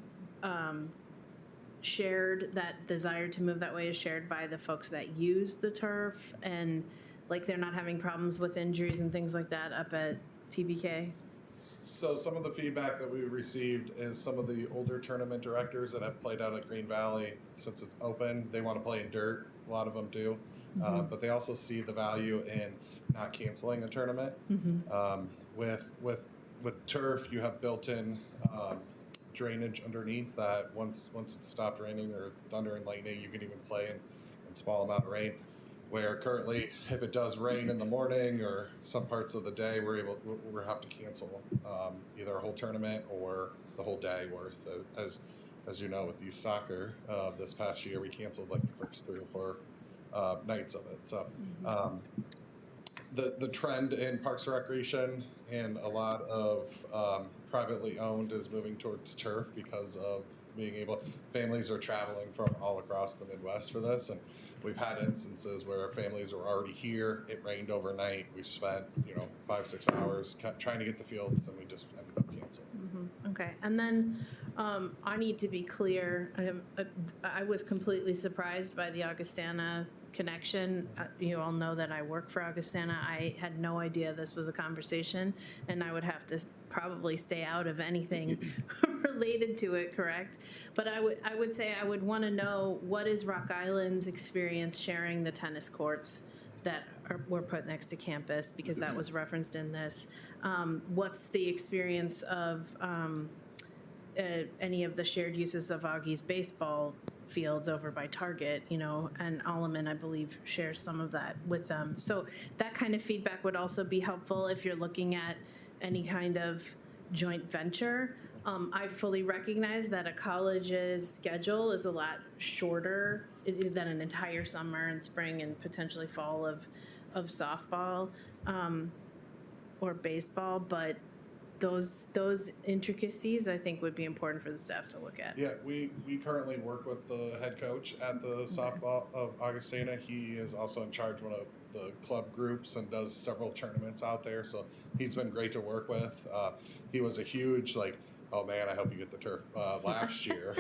Speaker 1: shared, that desire to move that way is shared by the folks that use the turf, and like they're not having problems with injuries and things like that up at TBK?
Speaker 7: So some of the feedback that we received is some of the older tournament directors that have played out at Green Valley, since it's open, they want to play in dirt. A lot of them do. But they also see the value in not canceling a tournament. With turf, you have built-in drainage underneath that once it stopped raining or thunder and lightning, you can even play in small amount of rain. Where currently, if it does rain in the morning or some parts of the day, we have to cancel either a whole tournament or the whole day worth. As you know, with youth soccer, this past year we canceled like the first 3 or 4 nights of it. So the trend in Parks and Recreation and a lot of privately owned is moving towards turf because of being able. Families are traveling from all across the Midwest for this, and we've had instances where families were already here. It rained overnight. We spent 5-6 hours trying to get the fields, and we just ended up canceling.
Speaker 1: Okay, and then I need to be clear. I was completely surprised by the Augustana connection. You all know that I work for Augustana. I had no idea this was a conversation, and I would have to probably stay out of anything related to it, correct? But I would say I would want to know, what is Rock Island's experience sharing the tennis courts that were put next to campus, because that was referenced in this. What's the experience of any of the shared uses of Augie's baseball fields over by Target, you know, and Alleman, I believe, shares some of that with them. So that kind of feedback would also be helpful if you're looking at any kind of joint venture. I fully recognize that a college's schedule is a lot shorter than an entire summer and spring and potentially fall of softball or baseball, but those intricacies, I think, would be important for the staff to look at.
Speaker 7: Yeah, we currently work with the head coach at the softball of Augustana. He is also in charge of one of the club groups and does several tournaments out there. So he's been great to work with. He was a huge oh man, I hope you get the turf last year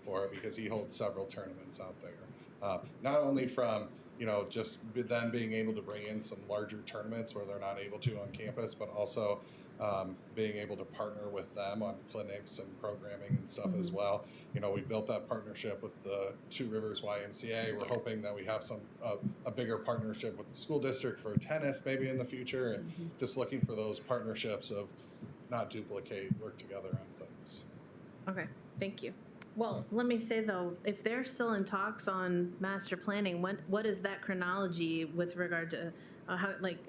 Speaker 7: for it, because he holds several tournaments out there. Not only from just then being able to bring in some larger tournaments where they're not able to on campus, but also being able to partner with them on clinics and programming and stuff as well. We built that partnership with the Two Rivers YMCA. We're hoping that we have a bigger partnership with the school district for tennis maybe in the future, and just looking for those partnerships of not duplicate, work together on things.
Speaker 1: Okay, thank you. Well, let me say though, if they're still in talks on master planning, what is that chronology with regard to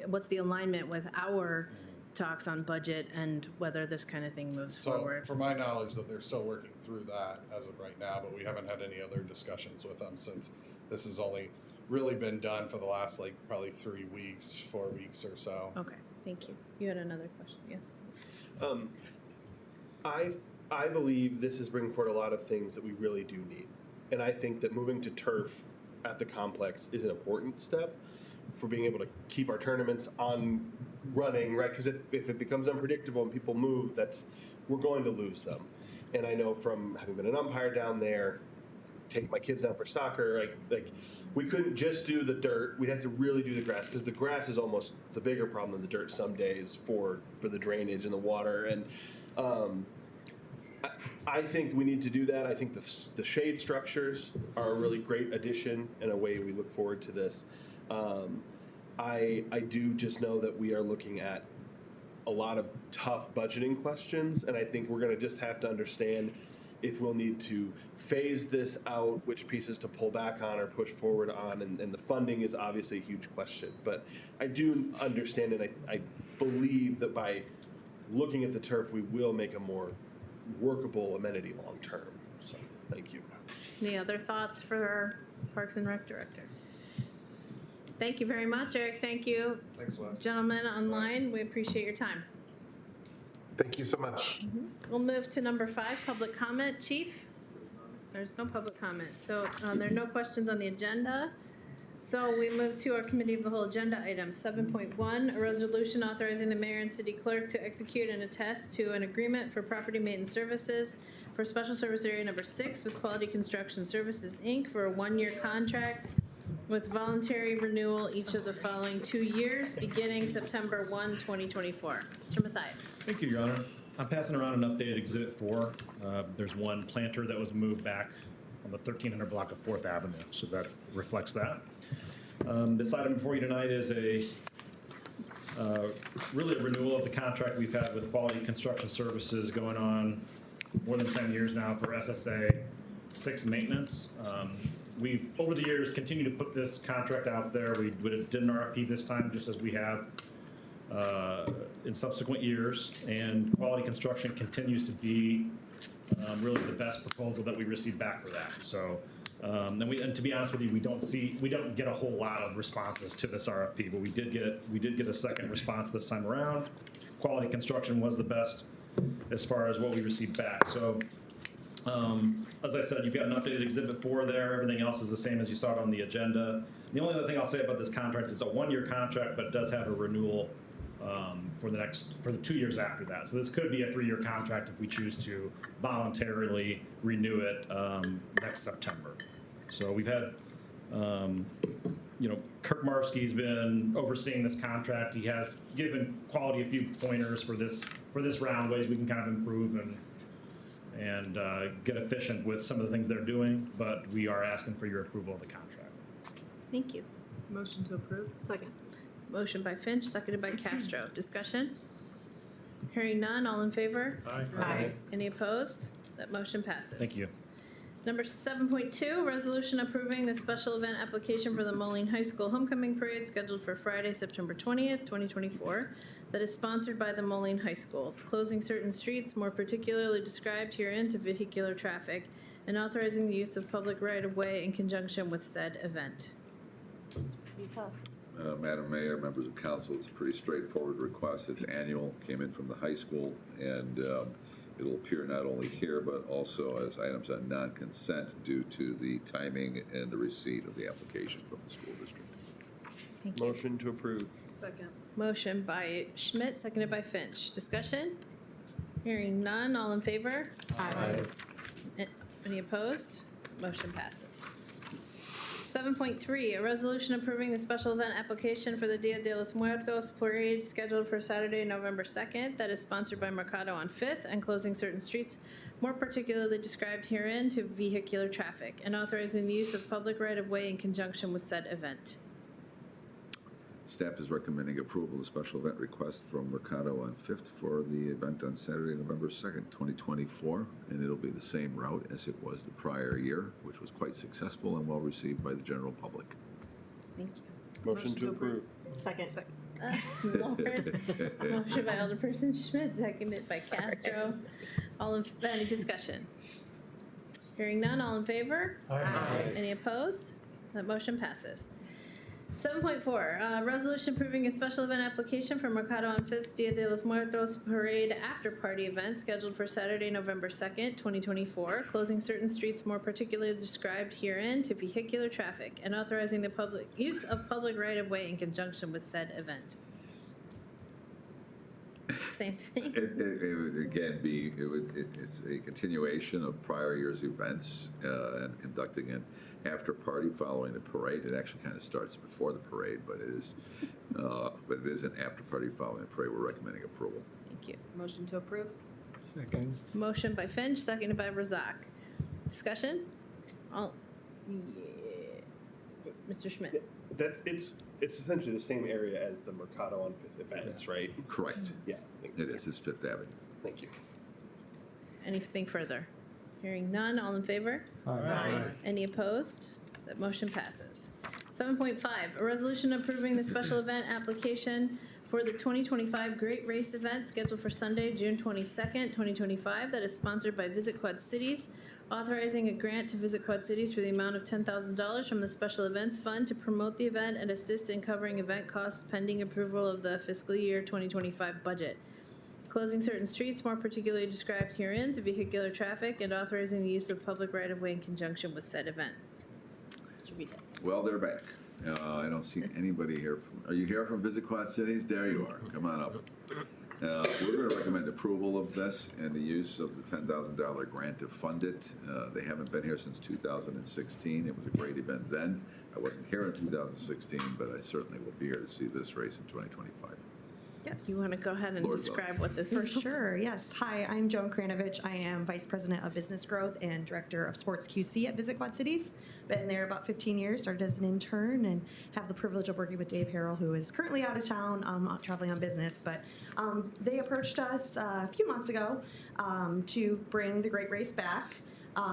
Speaker 1: what's the alignment with our talks on budget and whether this kind of thing moves forward?
Speaker 7: For my knowledge, that they're still working through that as of right now, but we haven't had any other discussions with them since this has only really been done for the last probably 3 weeks, 4 weeks or so.
Speaker 1: Okay, thank you. You had another question, yes?
Speaker 9: I believe this is bringing forward a lot of things that we really do need. And I think that moving to turf at the complex is an important step for being able to keep our tournaments on running, right? Because if it becomes unpredictable and people move, we're going to lose them. And I know from having been an umpire down there, take my kids down for soccer, we couldn't just do the dirt. We'd have to really do the grass, because the grass is almost the bigger problem than the dirt some days for the drainage and the water. And I think we need to do that. I think the shade structures are a really great addition and a way we look forward to this. I do just know that we are looking at a lot of tough budgeting questions, and I think we're going to just have to understand if we'll need to phase this out, which pieces to pull back on or push forward on, and the funding is obviously a huge question. But I do understand, and I believe that by looking at the turf, we will make a more workable amenity long term. So thank you.
Speaker 1: Any other thoughts for our Parks and Rec Director? Thank you very much, Eric. Thank you.
Speaker 7: Thanks, Wes.
Speaker 1: Gentlemen online, we appreciate your time.
Speaker 8: Thank you so much.
Speaker 1: We'll move to number 5, public comment. Chief? There's no public comment. So there are no questions on the agenda. So we move to our committee of the whole agenda item. 7.1, a resolution authorizing the mayor and city clerk to execute and attest to an agreement for property maintenance services for special service area number 6 with Quality Construction Services, Inc. for a 1-year contract with voluntary renewal each of the following 2 years, beginning September 1, 2024. Mr. Mathias.
Speaker 5: Thank you, Your Honor. I'm passing around an updated Exhibit 4. There's one planter that was moved back on the 1300 block of 4th Avenue, so that reflects that. This item before you tonight is really a renewal of the contract we've had with Quality Construction Services going on more than 10 years now for SSA 6 maintenance. We've, over the years, continued to put this contract out there. We did an RFP this time, just as we have in subsequent years, and Quality Construction continues to be really the best proposal that we received back for that. So, and to be honest with you, we don't get a whole lot of responses to this RFP, but we did get a second response this time around. Quality Construction was the best as far as what we received back. So, as I said, you've got an updated Exhibit 4 there. Everything else is the same as you saw it on the agenda. The only other thing I'll say about this contract is a 1-year contract, but it does have a renewal for the 2 years after that. So this could be a 3-year contract if we choose to voluntarily renew it next September. So we've had, Kirk Marski's been overseeing this contract. He has given Quality a few pointers for this round, ways we can kind of improve and get efficient with some of the things they're doing, but we are asking for your approval of the contract.
Speaker 1: Thank you.
Speaker 10: Motion to approve. Second.
Speaker 1: Motion by Finch, seconded by Castro. Discussion? Hearing none, all in favor?
Speaker 5: Aye.
Speaker 10: Aye.
Speaker 1: Any opposed? That motion passes.
Speaker 5: Thank you.
Speaker 1: Number 7.2, resolution approving the special event application for the Moline High School Homecoming Parade scheduled for Friday, September 20th, 2024, that is sponsored by the Moline High School, closing certain streets more particularly described herein to vehicular traffic, and authorizing the use of public right-of-way in conjunction with said event.
Speaker 11: Madam Mayor, members of council, it's a pretty straightforward request. It's annual, came in from the high school, and it'll appear not only here, but also as items on non-consent due to the timing and the receipt of the application from the school district.
Speaker 1: Thank you.
Speaker 9: Motion to approve.
Speaker 1: Second. Motion by Schmidt, seconded by Finch. Discussion? Hearing none, all in favor?
Speaker 9: Aye.
Speaker 1: Any opposed? Motion passes. 7.3, a resolution approving the special event application for the Dia de los Muertos parade scheduled for Saturday, November 2nd, that is sponsored by Mercado on 5th, and closing certain streets more particularly described herein to vehicular traffic, and authorizing the use of public right-of-way in conjunction with said event.
Speaker 11: Staff is recommending approval of the special event request from Mercado on 5th for the event on Saturday, November 2nd, 2024, and it'll be the same route as it was the prior year, which was quite successful and well received by the general public.
Speaker 1: Thank you.
Speaker 9: Motion to approve.
Speaker 10: Second.
Speaker 1: Lauren. Motion by Alderperson Schmidt, seconded by Castro. Any discussion? Hearing none, all in favor?
Speaker 9: Aye.
Speaker 1: Any opposed? That motion passes. 7.4, resolution approving a special event application for Mercado on 5th Dia de los Muertos parade after party event scheduled for Saturday, November 2nd, 2024, closing certain streets more particularly described herein to vehicular traffic, and authorizing the public use of public right-of-way in conjunction with said event. Same thing.
Speaker 11: It would again be, it's a continuation of prior year's events and conducting an after party following the parade. It actually kind of starts before the parade, but it is an after party following the parade. We're recommending approval.
Speaker 1: Thank you.
Speaker 10: Motion to approve?
Speaker 2: Second.
Speaker 1: Motion by Finch, seconded by Razak. Discussion? All, yeah. Mr. Schmidt.
Speaker 9: It's essentially the same area as the Mercado on 5th events, right?
Speaker 11: Correct.
Speaker 9: Yeah.
Speaker 11: It is. It's Fifth Avenue.
Speaker 9: Thank you.
Speaker 1: Anything further? Hearing none, all in favor?
Speaker 9: Aye.
Speaker 1: Any opposed? That motion passes. 7.5, a resolution approving the special event application for the 2025 Great Race event scheduled for Sunday, June 22nd, 2025, that is sponsored by Visit Quad Cities, authorizing a grant to Visit Quad Cities for the amount of $10,000 from the Special Events Fund to promote the event and assist in covering event costs pending approval of the fiscal year 2025 budget. Closing certain streets more particularly described herein to vehicular traffic, and authorizing the use of public right-of-way in conjunction with said event.
Speaker 10: Mr. Vitas.
Speaker 11: Well, they're back. I don't see anybody here. Are you here from Visit Quad Cities? There you are. Come on up. We're going to recommend approval of this and the use of the $10,000 grant to fund it. They haven't been here since 2016. It was a great event then. I wasn't here in 2016, but I certainly will be here to see this race in 2025.
Speaker 6: Yes.
Speaker 1: You want to go ahead and
Speaker 11: Lord
Speaker 1: describe what this
Speaker 6: For
Speaker 1: is?
Speaker 6: sure, yes. Hi, I'm Joan Kranovich. I am Vice President of Business Growth and Director of Sports QC at Visit Quad Cities. Been there about 15 years, started as an intern, and have the privilege of working with Dave Harrell, who is currently out of town, traveling on business. But they approached us a few months ago to bring the Great Race back.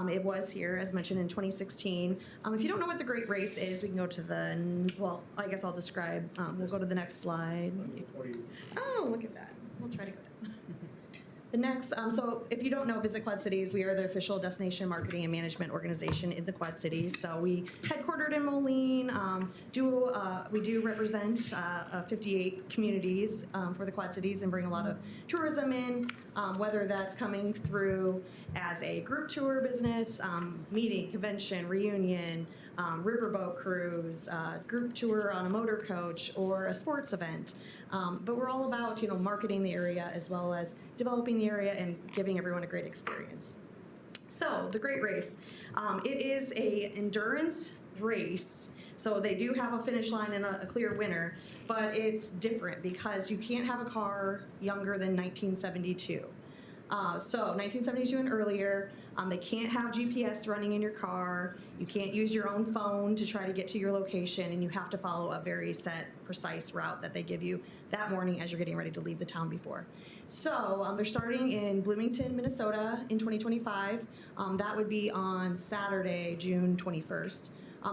Speaker 6: It was here, as mentioned, in 2016. If you don't know what the Great Race is, we can go to the, well, I guess I'll describe. We'll go to the next slide. Oh, look at that. We'll try to go down. The next, so if you don't know Visit Quad Cities, we are the official destination marketing and management organization in the Quad Cities. So we headquartered in Moline. We do represent 58 communities for the Quad Cities and bring a lot of tourism in, whether that's coming through as a group tour business, meeting, convention, reunion, riverboat cruise, group tour on a motor coach, or a sports event. But we're all about, marketing the area as well as developing the area and giving everyone a great experience. So the Great Race, it is a endurance race. So they do have a finish line and a clear winner, but it's different because you can't have a car younger than 1972. So 1972 and earlier, they can't have GPS running in your car. You can't use your own phone to try to get to your location, and you have to follow a very set, precise route that they give you that morning as you're getting ready to leave the town before. So they're starting in Bloomington, Minnesota in 2025. That would be on Saturday, June 21st.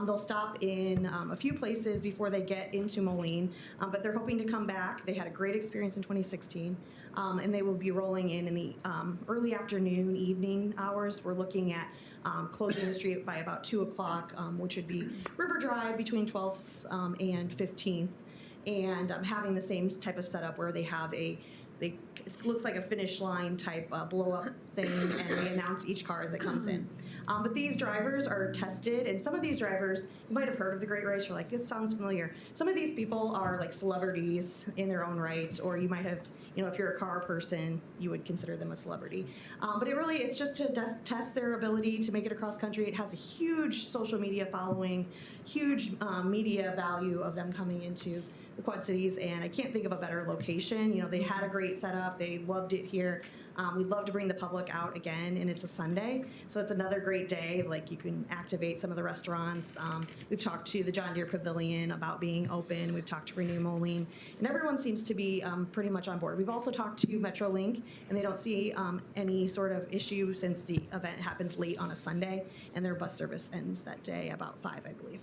Speaker 6: They'll stop in a few places before they get into Moline, but they're hoping to come back. They had a great experience in 2016, and they will be rolling in the early afternoon, evening hours. We're looking at closing the street by about 2 o'clock, which would be River Drive between 12th and 15th, and having the same type of setup where they have it looks like a finish line type blow-up thing, and they announce each car as it comes in. But these drivers are tested, and some of these drivers, you might have heard of the Great Race, you're like, this sounds familiar. Some of these people are like celebrities in their own right, or you might have, if you're a car person, you would consider them a celebrity. But it's just to test their ability to make it across country. It has a huge social media following, huge media value of them coming into the Quad Cities, and I can't think of a better location. They had a great setup. They loved it here. We'd love to bring the public out again, and it's a Sunday, so it's another great day. Like, you can activate some of the restaurants. We've talked to the John Deere Pavilion about being open. We've talked to Renew Moline, and everyone seems to be pretty much on board. We've also talked to MetroLink, and they don't see any sort of issue since the event happens late on a Sunday, and their bus service ends that day about 5, I believe.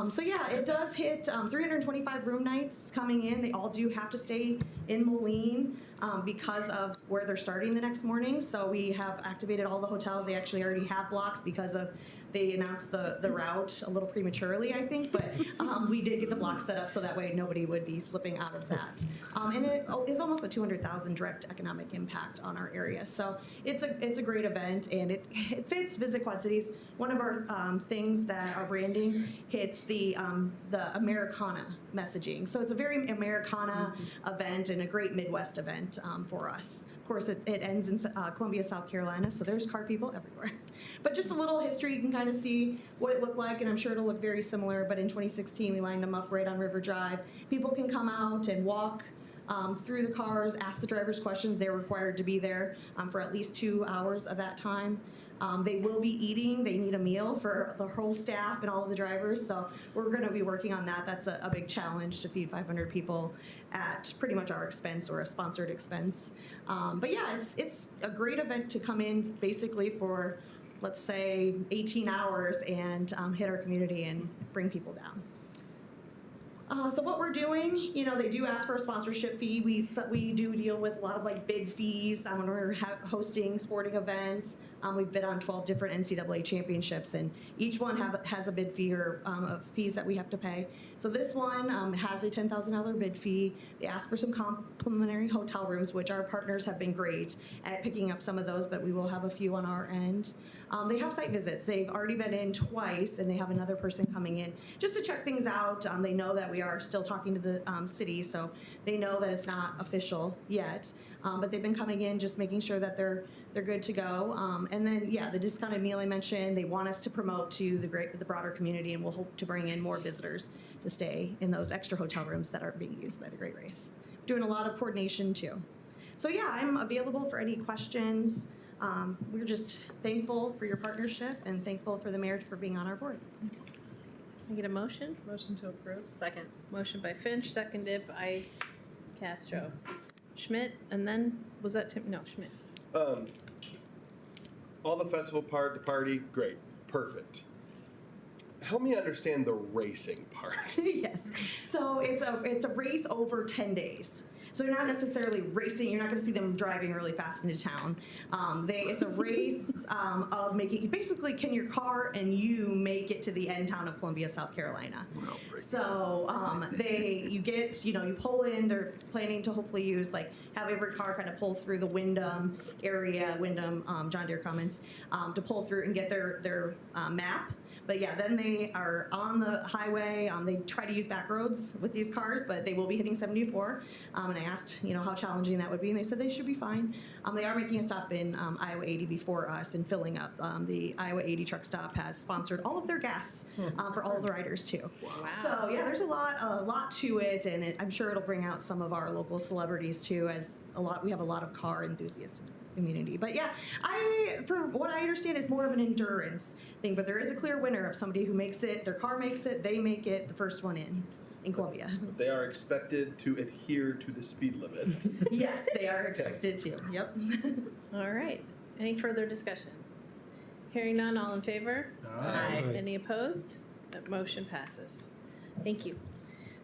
Speaker 6: So yeah, it does hit 325 room nights coming in. They all do have to stay in Moline because of where they're starting the next morning. So we have activated all the hotels. They actually already have blocks because of they announced the route a little prematurely, I think, but we did get the block set up so that way nobody would be slipping out of that. And it is almost a 200,000 direct economic impact on our area. So it's a great event, and it fits Visit Quad Cities. One of our things that our branding hits the Americana messaging. So it's a very Americana event and a great Midwest event for us. Of course, it ends in Columbia, South Carolina, so there's car people everywhere. But just a little history, you can kind of see what it looked like, and I'm sure it'll look very similar, but in 2016, we lined them up right on River Drive. People can come out and walk through the cars, ask the drivers questions. They're required to be there for at least 2 hours of that time. They will be eating. They need a meal for the whole staff and all of the drivers. So we're going to be working on that. That's a big challenge to feed 500 people at pretty much our expense or a sponsored expense. But yeah, it's a great event to come in basically for, let's say, 18 hours and hit our community and bring people down. So what we're doing, they do ask for a sponsorship fee. We do deal with a lot of like bid fees when we're hosting sporting events. We've bid on 12 different NCAA championships, and each one has a bid fee or of fees that we have to pay. So this one has a $10,000 bid fee. They ask for some complimentary hotel rooms, which our partners have been great at picking up some of those, but we will have a few on our end. They have site visits. They've already been in twice, and they have another person coming in just to check things out. They know that we are still talking to the city, so they know that it's not official yet. But they've been coming in, just making sure that they're good to go. And then, yeah, the discounted meal I mentioned, they want us to promote to the broader community, and we'll hope to bring in more visitors to stay in those extra hotel rooms that are being used by the Great Race. Doing a lot of coordination, too. So, yeah, I'm available for any questions. We're just thankful for your partnership and thankful for the mayor for being on our board.
Speaker 1: Can I get a motion?
Speaker 10: Motion to approve. Second.
Speaker 1: Motion by Finch, seconded by Castro. Schmidt, and then, was that Tim? No, Schmidt.
Speaker 9: All the festival part, the party, great, perfect. Help me understand the racing part.
Speaker 6: Yes. So it's a race over 10 days. So you're not necessarily racing. You're not going to see them driving really fast into town. It's a race of making. Basically, can your car and you make it to the end town of Columbia, South Carolina? So you pull in. They're planning to hopefully have every car kind of pull through the Wyndham area, John Deere Commons, to pull through and get their map. But yeah, then they are on the highway. They try to use back roads with these cars, but they will be hitting 74. And I asked, how challenging that would be, and they said they should be fine. They are making a stop in Iowa 80 before us and filling up. The Iowa 80 truck stop has sponsored all of their gas for all of the riders too. Wow. So yeah, there's a lot to it, and I'm sure it'll bring out some of our local celebrities too, as we have a lot of car enthusiasts community. But yeah, from what I understand, it's more of an endurance thing, but there is a clear winner of somebody who makes it, their car makes it, they make it the first one in Columbia.
Speaker 9: They are expected to adhere to the speed limits.
Speaker 6: Yes, they are expected to, yep.
Speaker 1: All right. Any further discussion? Hearing none, all in favor?
Speaker 2: Aye.
Speaker 1: Any opposed? That motion passes. Thank you.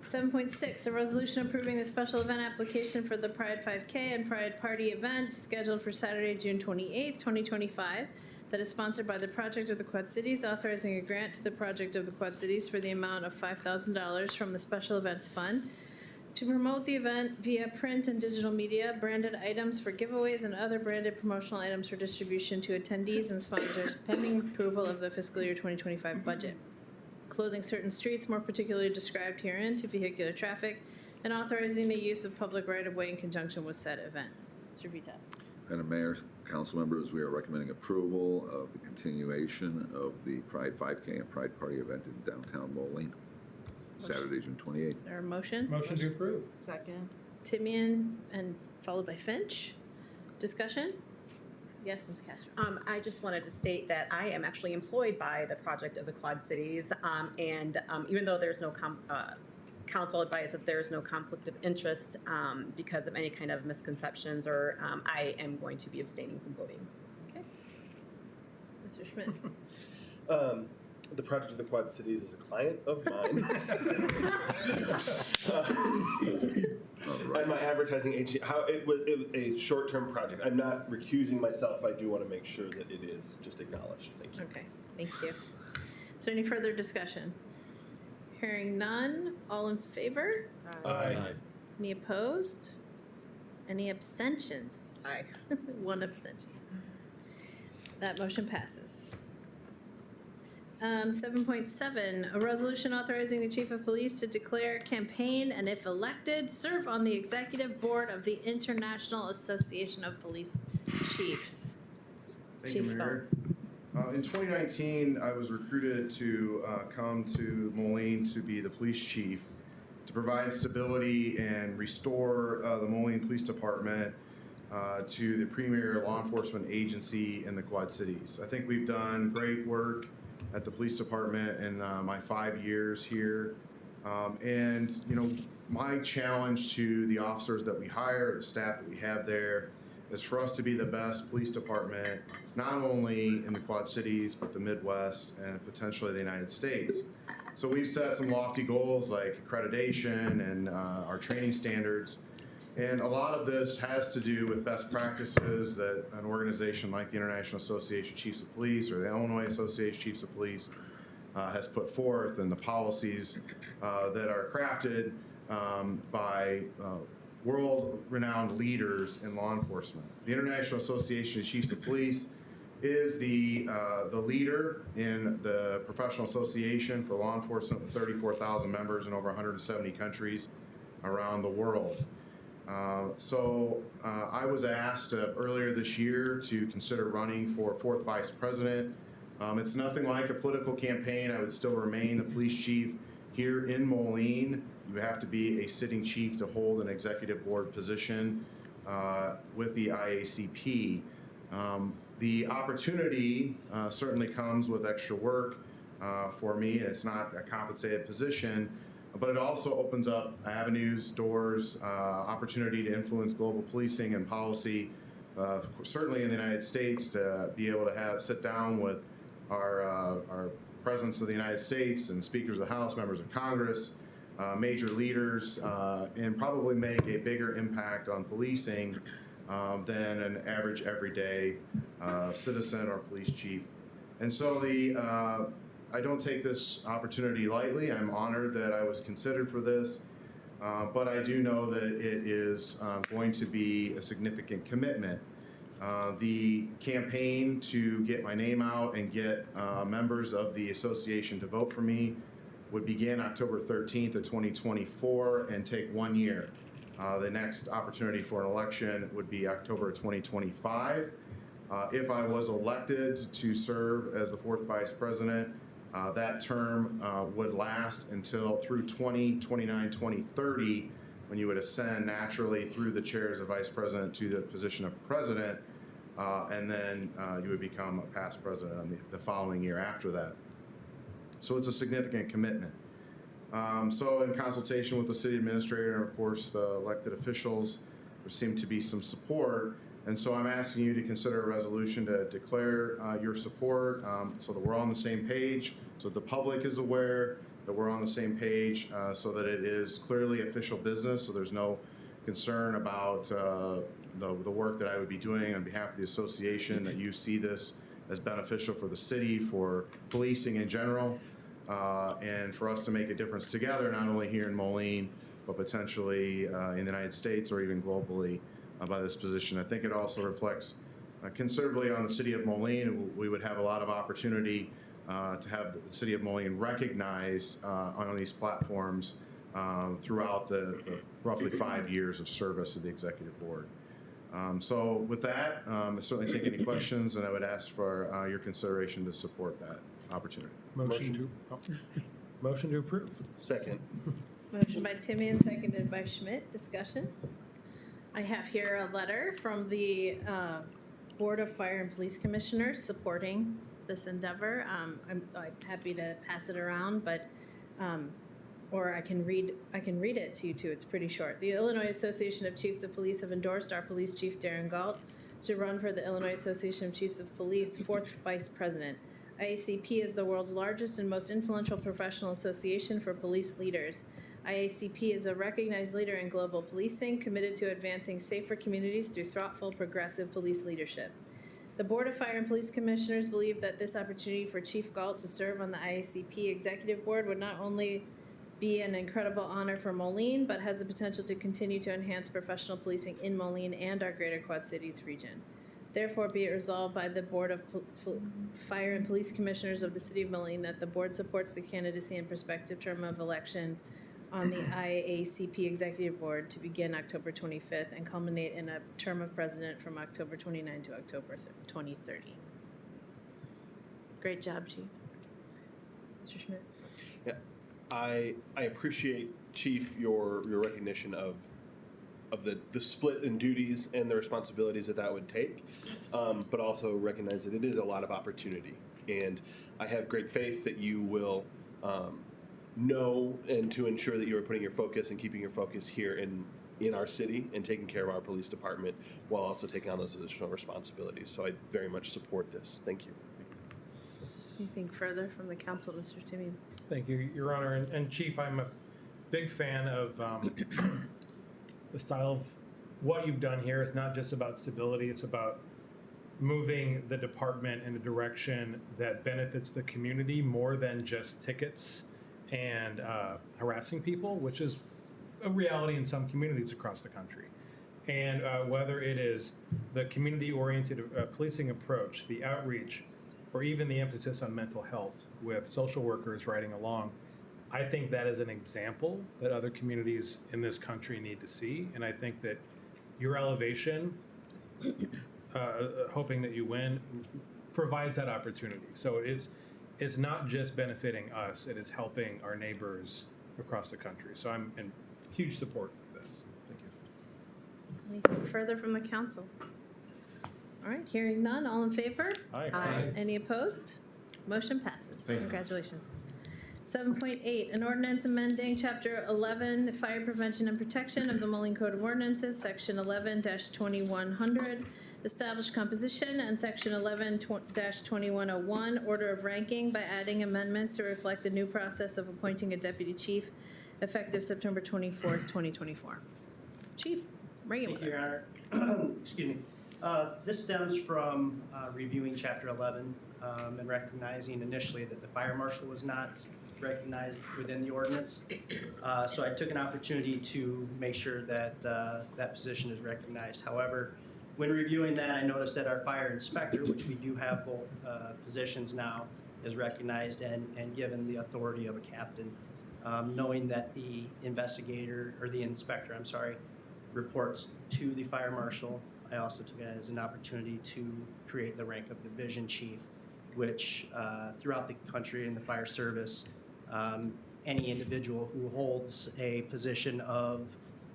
Speaker 1: 7.6, a resolution approving the special event application for the Pride 5K and Pride Party event scheduled for Saturday, June 28th, 2025, that is sponsored by the Project of the Quad Cities, authorizing a grant to the Project of the Quad Cities for the amount of $5,000 from the Special Events Fund to promote the event via print and digital media, branded items for giveaways, and other branded promotional items for distribution to attendees and sponsors pending approval of the fiscal year 2025 budget. Closing certain streets more particularly described herein to vehicular traffic, and authorizing the use of public right-of-way in conjunction with said event. Mr. Vitas.
Speaker 11: Madam Mayor, council members, we are recommending approval of the continuation of the Pride 5K and Pride Party event in downtown Moline, Saturday, June 28th.
Speaker 1: Is there a motion?
Speaker 2: Motion to approve.
Speaker 3: Second.
Speaker 1: Timian and followed by Finch. Discussion? Yes, Ms. Castro.
Speaker 10: I just wanted to state that I am actually employed by the Project of the Quad Cities, and even though there's no council advice that there's no conflict of interest because of any kind of misconceptions, or I am going to be abstaining from voting.
Speaker 1: Okay. Mr. Schmidt.
Speaker 9: The Project of the Quad Cities is a client of mine. I'm my advertising agency. It was a short-term project. I'm not recusing myself. I do want to make sure that it is just acknowledged. Thank you.
Speaker 1: Okay, thank you. Is there any further discussion? Hearing none, all in favor?
Speaker 2: Aye.
Speaker 1: Any opposed? Any abstentions?
Speaker 3: Aye.
Speaker 1: One abstention. That motion passes. 7.7, a resolution authorizing the chief of police to declare campaign and, if elected, serve on the executive board of the International Association of Police Chiefs.
Speaker 12: Thank you,
Speaker 1: Chief
Speaker 12: Mayor. In 2019, I was recruited to come to Moline to be the police chief, to provide stability and restore the Moline Police Department to the premier law enforcement agency in the Quad Cities. I think we've done great work at the police department in my 5 years here. And, you know, my challenge to the officers that we hire, the staff that we have there, is for us to be the best police department, not only in the Quad Cities, but the Midwest and potentially the United States. So we've set some lofty goals like accreditation and our training standards. And a lot of this has to do with best practices that an organization like the International Association of Chiefs of Police or the Illinois Association of Chiefs of Police has put forth, and the policies that are crafted by world-renowned leaders in law enforcement. The International Association of Chiefs of Police is the leader in the professional association for law enforcement with 34,000 members in over 170 countries around the world. I was asked earlier this year to consider running for 4th Vice President. It's nothing like a political campaign. I would still remain the police chief here in Moline. You have to be a sitting chief to hold an executive board position with the IACP. The opportunity certainly comes with extra work for me. It's not a compensated position, but it also opens up avenues, doors, opportunity to influence global policing and policy, certainly in the United States, to be able to sit down with our presidents of the United States and speakers of the House, members of Congress, major leaders, and probably make a bigger impact on policing than an average everyday citizen or police chief. And so I don't take this opportunity lightly. I'm honored that I was considered for this, but I do know that it is going to be a significant commitment. The campaign to get my name out and get members of the association to vote for me would begin October 13th of 2024 and take 1 year. The next opportunity for an election would be October 2025. If I was elected to serve as the 4th Vice President, that term would last until through 2029, 2030, when you would ascend naturally through the chair as a Vice President to the position of President. and then you would become a past president on the following year after that. So it's a significant commitment. So in consultation with the city administrator and of course the elected officials, there seemed to be some support. And so I'm asking you to consider a resolution to declare your support so that we're on the same page, so that the public is aware that we're on the same page, so that it is clearly official business, so there's no concern about the work that I would be doing on behalf of the association, that you see this as beneficial for the city, for policing in general, and for us to make a difference together, not only here in Moline, but potentially in the United States or even globally by this position. I think it also reflects considerably on the city of Moline. We would have a lot of opportunity to have the city of Moline recognized on these platforms throughout the roughly 5 years of service of the executive board. So with that, I certainly take any questions, and I would ask for your consideration to support that opportunity.
Speaker 2: Motion to approve.
Speaker 9: Second.
Speaker 1: Motion by Timian, seconded by Schmidt. Discussion. I have here a letter from the Board of Fire and Police Commissioners supporting this endeavor. I'm happy to pass it around, but or I can read it to you too. It's pretty short. The Illinois Association of Chiefs of Police have endorsed our police chief Darren Galt to run for the Illinois Association of Chiefs of Police 4th Vice President. IACP is the world's largest and most influential professional association for police leaders. IACP is a recognized leader in global policing, committed to advancing safer communities through thoughtful, progressive police leadership. The Board of Fire and Police Commissioners believe that this opportunity for Chief Galt to serve on the IACP Executive Board would not only be an incredible honor for Moline, but has the potential to continue to enhance professional policing in Moline and our greater Quad Cities region. Therefore, be it resolved by the Board of Fire and Police Commissioners of the City of Moline that the board supports the candidacy and prospective term of election on the IACP Executive Board to begin October 25th and culminate in a term of president from October 29 to October 2030. Great job, Chief. Mr. Schmidt.
Speaker 9: Yeah, I appreciate, Chief, your recognition of the split in duties and the responsibilities that would take, but also recognize that it is a lot of opportunity. And I have great faith that you will know and to ensure that you are putting your focus and keeping your focus here in our city and taking care of our police department while also taking on those additional responsibilities. So I very much support this. Thank you.
Speaker 1: Anything further from the council, Mr. Timian?
Speaker 2: Thank you, Your Honor. And Chief, I'm a big fan of the style of what you've done here. It's not just about stability, it's about moving the department in a direction that benefits the community more than just tickets and harassing people, which is a reality in some communities across the country. And whether it is the community-oriented policing approach, the outreach, or even the emphasis on mental health with social workers riding along, I think that is an example that other communities in this country need to see. And I think that your elevation, hoping that you win, provides that opportunity. So it's not just benefiting us, it is helping our neighbors across the country. So I'm in huge support of this. Thank you.
Speaker 1: Anything further from the council? All right, hearing none, all in favor?
Speaker 2: Aye.
Speaker 1: Any opposed? Motion passes.
Speaker 12: Thank you.
Speaker 1: Congratulations. 7.8, an ordinance amending Chapter 11, Fire Prevention and Protection of the Moline Code of Ordinances, Section 11-2100, Established Composition, and Section 11-2101, Order of Ranking, by adding amendments to reflect the new process of appointing a deputy chief effective September 24th, 2024. Chief, bring it
Speaker 13: Thank
Speaker 1: with
Speaker 13: you, Your Honor. Excuse me. This stems from reviewing Chapter 11 and recognizing initially that the fire marshal was not recognized within the ordinance. So I took an opportunity to make sure that that position is recognized. However, when reviewing that, I noticed that our fire inspector, which we do have both positions now, is recognized and given the authority of a captain. Knowing that the investigator, or the inspector, I'm sorry, reports to the fire marshal, I also took it as an opportunity to create the rank of division chief, which throughout the country in the fire service, any individual who holds a position of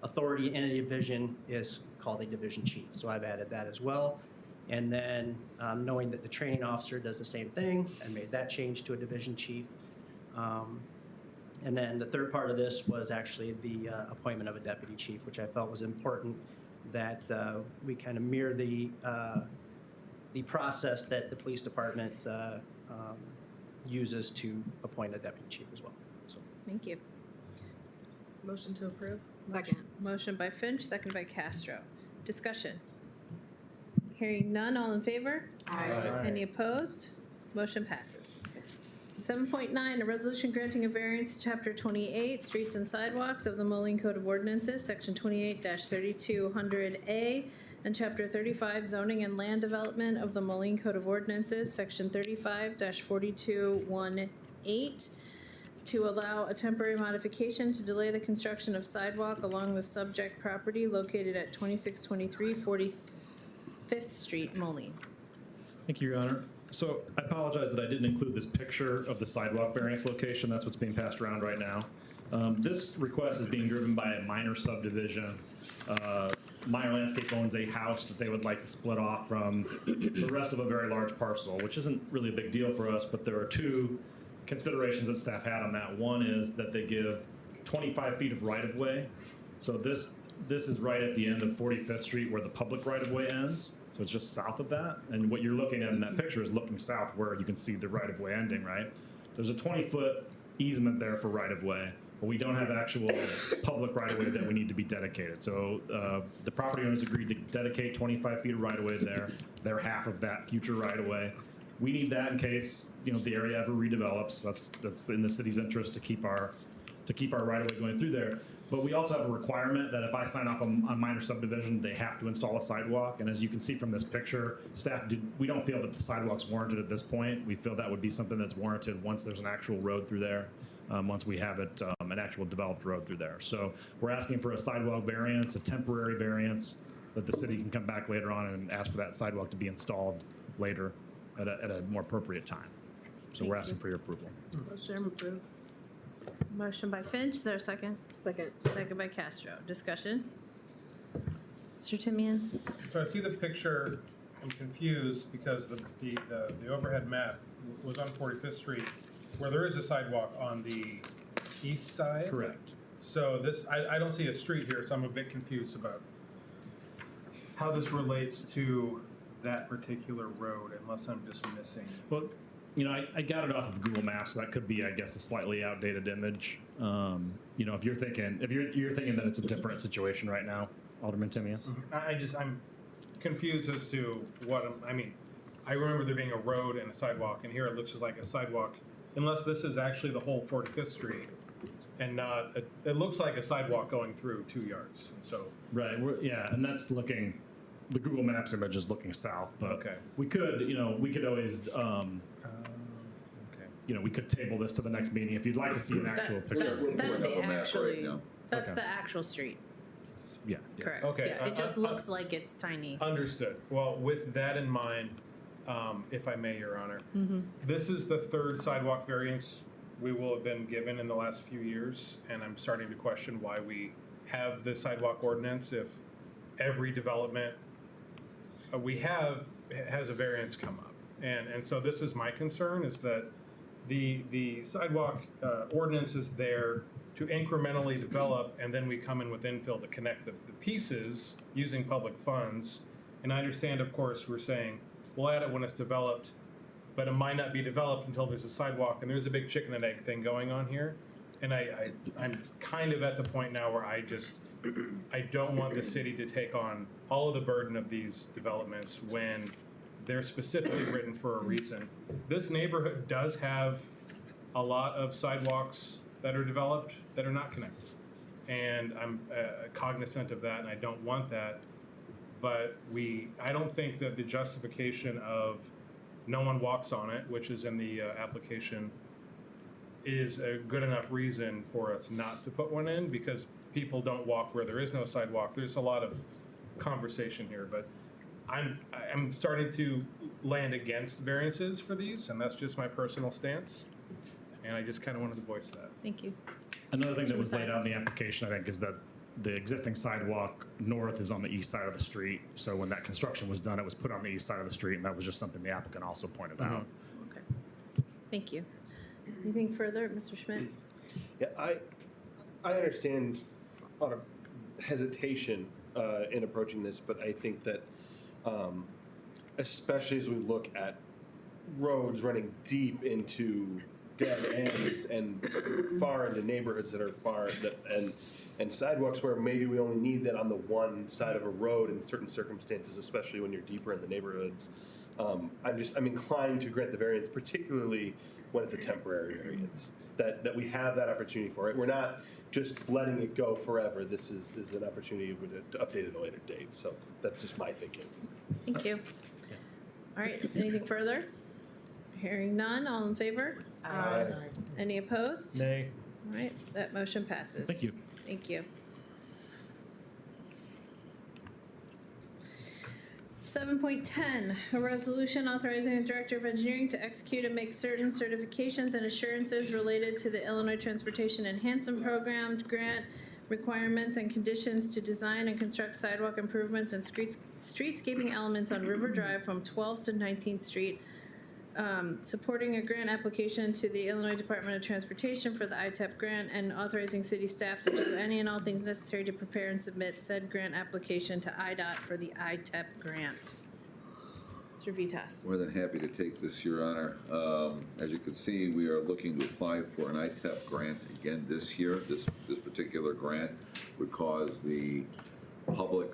Speaker 13: authority in a division is called a division chief. So I've added that as well. And then knowing that the training officer does the same thing, I made that change to a division chief. And then the third part of this was actually the appointment of a deputy chief, which I felt was important that we kind of mirror the process that the police department uses to appoint a deputy chief as well. So.
Speaker 1: Thank you. Motion to approve?
Speaker 10: Second.
Speaker 1: Motion by Finch, second by Castro. Discussion. Hearing none, all in favor?
Speaker 10: Aye.
Speaker 1: Any opposed? Motion passes. 7.9, a resolution granting a variance to Chapter 28, Streets and Sidewalks of the Moline Code of Ordinances, Section 28-3200A, and Chapter 35, Zoning and Land Development of the Moline Code of Ordinances, Section 35-4218, to allow a temporary modification to delay the construction of sidewalk along the subject property located at 2623 45th Street, Moline.
Speaker 5: Thank you, Your Honor. So I apologize that I didn't include this picture of the sidewalk variance location. That's what's being passed around right now. This request is being driven by a minor subdivision. Meyer Landscape owns a house that they would like to split off from the rest of a very large parcel, which isn't really a big deal for us, but there are two considerations that staff had on that. One is that they give 25 feet of right-of-way. So this is right at the end of 45th Street where the public right-of-way ends. So it's just south of that. And what you're looking at in that picture is looking south where you can see the right-of-way ending, right? There's a 20-foot easement there for right-of-way, but we don't have actual public right-of-way that we need to be dedicated. So the property owners agreed to dedicate 25 feet of right-of-way there. They're half of that future right-of-way. We need that in case, the area ever redevelops. That's in the city's interest to keep our right-of-way going through there. But we also have a requirement that if I sign off on minor subdivision, they have to install a sidewalk. And as you can see from this picture, we don't feel that the sidewalk's warranted at this point. We feel that would be something that's warranted once there's an actual road through there, once we have it, an actual developed road through there. So we're asking for a sidewalk variance, a temporary variance, that the city can come back later on and ask for that sidewalk to be installed later at a more appropriate time. So we're asking for your approval.
Speaker 1: Motion approved. Motion by Finch, is there a second?
Speaker 10: Second.
Speaker 1: Second by Castro. Discussion? Mr. Timian?
Speaker 2: So I see the picture, I'm confused because the overhead map was on 45th Street, where there is a sidewalk on the east side.
Speaker 5: Correct.
Speaker 2: So I don't see a street here, so I'm a bit confused about how this relates to that particular road, unless I'm just missing.
Speaker 5: Well, I got it off of Google Maps, so that could be, I guess, a slightly outdated image. If you're thinking that it's a different situation right now, Alderman Timian.
Speaker 2: I'm confused as to I remember there being a road and a sidewalk, and here it looks like a sidewalk, unless this is actually the whole 45th Street, and not, it looks like a sidewalk going through 2 yards, so.
Speaker 5: Right, and that's looking, the Google Maps image is looking south, but
Speaker 2: Okay.
Speaker 5: we could always, we could table this to the next meeting if you'd like to see an actual picture.
Speaker 1: That's
Speaker 11: We'll
Speaker 1: the
Speaker 11: have a map
Speaker 1: actually,
Speaker 11: right now.
Speaker 1: that's
Speaker 5: Okay.
Speaker 1: the actual street,
Speaker 5: Yeah.
Speaker 1: correct?
Speaker 2: Okay,
Speaker 1: Yeah, it just looks like it's tiny.
Speaker 2: Understood. Well, with that in mind, if I may, Your Honor, this is the third sidewalk variance we will have been given in the last few years, and I'm starting to question why we have the sidewalk ordinance if every development we have has a variance come up. And so this is my concern, is that the sidewalk ordinance is there to incrementally develop, and then we come in with infill to connect the pieces using public funds. And I understand, of course, we're saying, we'll add it when it's developed, but it might not be developed until there's a sidewalk, and there's a big chicken and egg thing going on here. And I'm kind of at the point now where I don't want the city to take on all of the burden of these developments when they're specifically written for a reason. This neighborhood does have a lot of sidewalks that are developed that are not connected. And I'm cognizant of that, and I don't want that. But I don't think that the justification of no one walks on it, which is in the application, is a good enough reason for us not to put one in, because people don't walk where there is no sidewalk. There's a lot of conversation here, but I'm starting to land against variances for these, and that's just my personal stance. And I just kind of wanted to voice that.
Speaker 1: Thank you.
Speaker 5: Another thing that was laid out in the application, I think, is that the existing sidewalk north is on the east side of the street. So when that construction was done, it was put on the east side of the street, and that was just something the applicant also pointed out.
Speaker 1: Okay. Thank you. Anything further, Mr. Schmidt?
Speaker 9: Yeah, I understand a lot of hesitation in approaching this, but I think that especially as we look at roads running deep into dead ends and far into neighborhoods that are far and sidewalks where maybe we only need that on the one side of a road in certain circumstances, especially when you're deeper in the neighborhoods. I'm inclined to grant the variance, particularly when it's a temporary variance, that we have that opportunity for it. We're not just letting it go forever. This is an opportunity to update at a later date. So that's just my thinking.
Speaker 1: Thank you. All right, anything further? Hearing none, all in favor?
Speaker 9: Aye.
Speaker 1: Any opposed?
Speaker 2: Nay.
Speaker 1: All right, that motion passes.
Speaker 5: Thank you.
Speaker 1: Thank you. 7.10, a resolution authorizing the Director of Engineering to execute and make certain certifications and assurances related to the Illinois Transportation Enhancement Program grant requirements and conditions to design and construct sidewalk improvements and streetscaping elements on River Drive from 12th to 19th Street, supporting a grant application to the Illinois Department of Transportation for the ITEP grant, and authorizing city staff to do any and all things necessary to prepare and submit said grant application to IDOT for the ITEP grant. Mr. Vitas.
Speaker 11: More than happy to take this, Your Honor. As you can see, we are looking to apply for an ITEP grant again this year. This particular grant would cause the public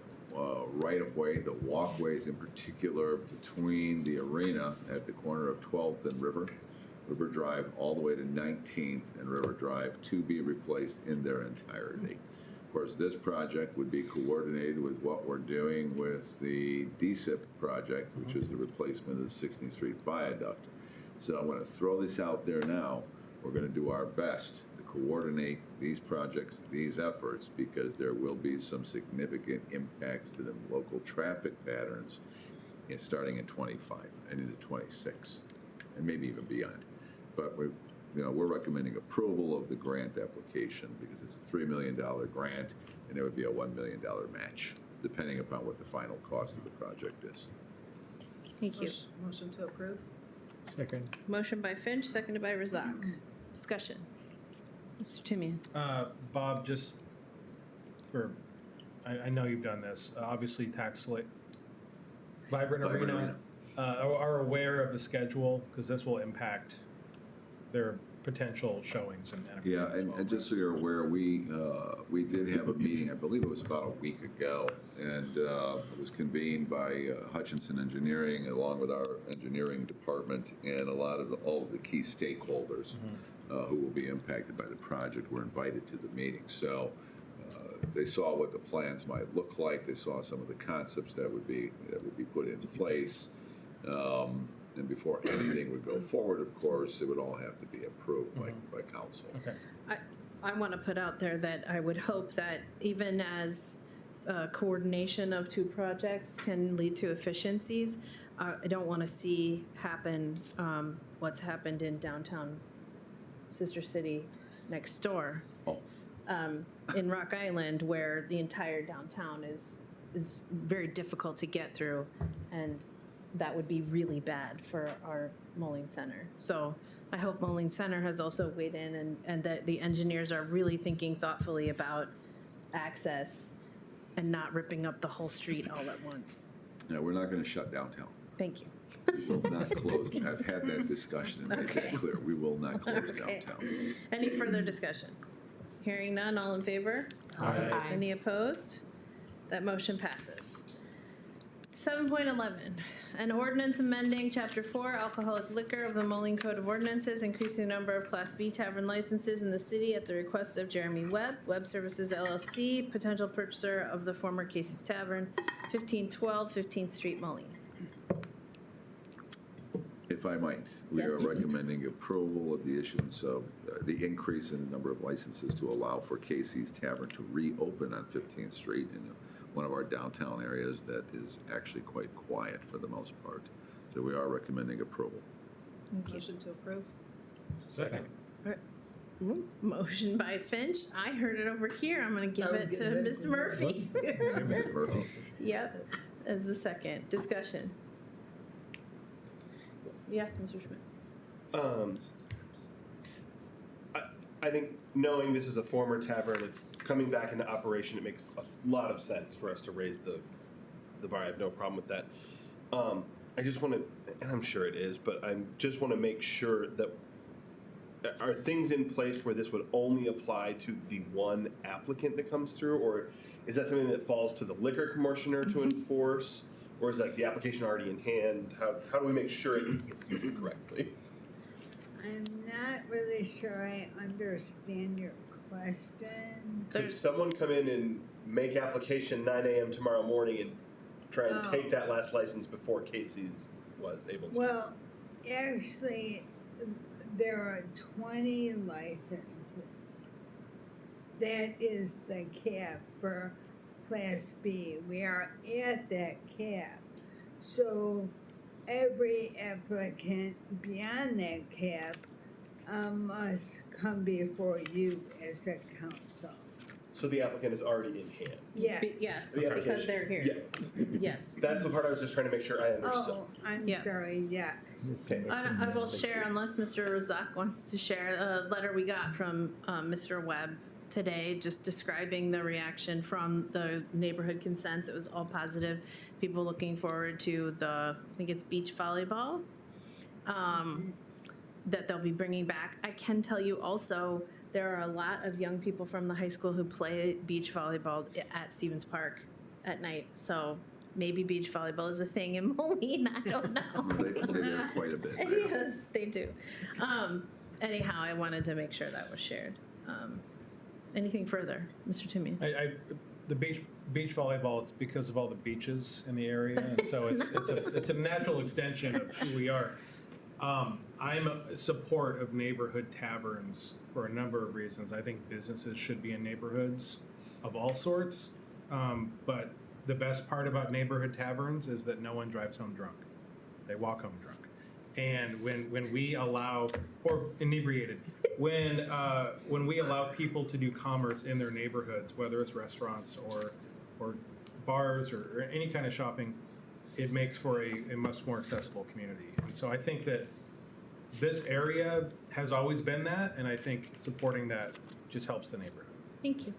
Speaker 11: right-of-way, the walkways in particular between the arena at the corner of 12th and River Drive, all the way to 19th and River Drive, to be replaced in their entirety. Of course, this project would be coordinated with what we're doing with the DSIP project, which is the replacement of the 16th Street Viaduct. So I'm going to throw this out there now. We're going to do our best to coordinate these projects, these efforts, because there will be some significant impacts to the local traffic patterns starting in 25 and into 26, and maybe even beyond. But we're recommending approval of the grant application because it's a $3 million grant, and there would be a $1 million match, depending upon what the final cost of the project is.
Speaker 1: Thank you.
Speaker 10: Motion to approve?
Speaker 2: Second.
Speaker 1: Motion by Finch, seconded by Razak. Discussion. Mr. Timian.
Speaker 2: Bob, just I know you've done this. Obviously, Vibrant Arena are aware of the schedule because this will impact their potential showings and
Speaker 11: Yeah, and just so you're aware, we did have a meeting, I believe it was about a week ago, and it was convened by Hutchinson Engineering along with our engineering department, and all of the key stakeholders who will be impacted by the project were invited to the meeting. So they saw what the plans might look like. They saw some of the concepts that would be put in place. And before anything would go forward, of course, it would all have to be approved by council.
Speaker 2: Okay.
Speaker 1: I want to put out there that I would hope that even as coordination of two projects can lead to efficiencies, I don't want to see happen what's happened in downtown Sister City next door. In Rock Island, where the entire downtown is very difficult to get through, and that would be really bad for our Moline Center. So I hope Moline Center has also weighed in and that the engineers are really thinking thoughtfully about access and not ripping up the whole street all at once.
Speaker 11: Yeah, we're not going to shut downtown.
Speaker 1: Thank you.
Speaker 11: We will not close. I've had that discussion and made that clear. We will not close downtown.
Speaker 1: Any further discussion? Hearing none, all in favor?
Speaker 2: Aye.
Speaker 1: Any opposed? That motion passes. 7.11, an ordinance amending Chapter 4 alcoholic liquor of the Moline Code of Ordinances, increasing the number of Class B tavern licenses in the city at the request of Jeremy Webb Services LLC, potential purchaser of the former Casey's Tavern, 1512 15th Street, Moline.
Speaker 11: If I might, we are
Speaker 1: Yes.
Speaker 11: recommending approval of the issuance of the increase in the number of licenses to allow for Casey's Tavern to reopen on 15th Street in one of our downtown areas that is actually quite quiet for the most part. So we are recommending approval.
Speaker 1: Thank you.
Speaker 10: Motion to approve?
Speaker 2: Second.
Speaker 1: Motion by Finch. I heard it over here. I'm going to give
Speaker 3: I was
Speaker 1: it to
Speaker 3: getting ready
Speaker 1: Ms.
Speaker 3: for
Speaker 1: Murphy.
Speaker 11: Mr. Murphy.
Speaker 1: Yep, as the second. Discussion. Yes, Mr. Schmidt.
Speaker 9: I think knowing this is a former tavern, it's coming back into operation, it makes a lot of sense for us to raise the bar. I have no problem with that. I just want to, and I'm sure it is, but I just want to make sure that are things in place where this would only apply to the one applicant that comes through, or is that something that falls to the liquor commissioner to enforce, or is like the application already in hand? How do we make sure it gets used correctly?
Speaker 14: I'm not really sure I understand your question.
Speaker 9: Could someone come in and make application 9 a.m. tomorrow morning and try and take that last license before Casey's was able to?
Speaker 14: Well, actually, there are 20 licenses. That is the cap for Class B. We are at that cap. So every applicant beyond that cap must come before you as a council.
Speaker 9: So the applicant is already in hand?
Speaker 14: Yes.
Speaker 1: Yes,
Speaker 9: The
Speaker 1: because
Speaker 9: application.
Speaker 1: they're here.
Speaker 9: Yeah.
Speaker 1: Yes.
Speaker 9: That's the part I was just trying to make sure I understood.
Speaker 14: Oh, I'm
Speaker 1: Yeah.
Speaker 14: sorry, yes.
Speaker 9: Okay.
Speaker 1: I will share, unless Mr. Razak wants to share, a letter we got from Mr. Webb today, just describing the reaction from the neighborhood consents. It was all positive. People looking forward to the, I think it's beach volleyball, that they'll be bringing back. I can tell you also, there are a lot of young people from the high school who play beach volleyball at Stevens Park at night. So maybe beach volleyball is a thing in Moline. I don't know.
Speaker 11: They play there quite a bit.
Speaker 1: Yes, they do. Anyhow, I wanted to make sure that was shared. Anything further, Mr. Timian?
Speaker 2: The beach volleyball, it's because of all the beaches in the area, and so it's a natural extension of who we are. I'm a support of neighborhood taverns for a number of reasons. I think businesses should be in neighborhoods of all sorts, but the best part about neighborhood taverns is that no one drives home drunk. They walk home drunk. And when we allow, or inebriated, when we allow people to do commerce in their neighborhoods, whether it's restaurants or bars or any kind of shopping, it makes for a much more accessible community. And so I think that this area has always been that, and I think supporting that just helps the neighborhood.
Speaker 1: Thank you.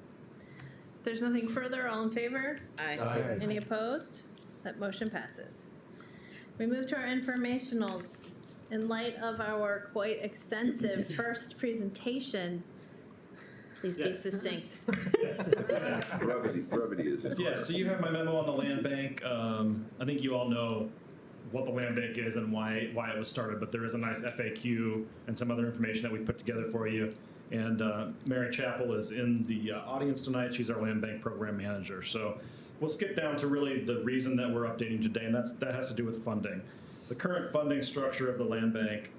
Speaker 1: If there's nothing further, all in favor?
Speaker 2: Aye.
Speaker 1: Any opposed? That motion passes. We move to our informationals. In light of our quite extensive first presentation, please be succinct.
Speaker 11: Brevity is.
Speaker 5: Yeah, so you have my memo on the land bank. I think you all know what the land bank is and why it was started, but there is a nice FAQ and some other information that we put together for you. And Mary Chappell is in the audience tonight. She's our land bank program manager. So we'll skip down to really the reason that we're updating today, and that has to do with funding. The current funding structure of the land bank,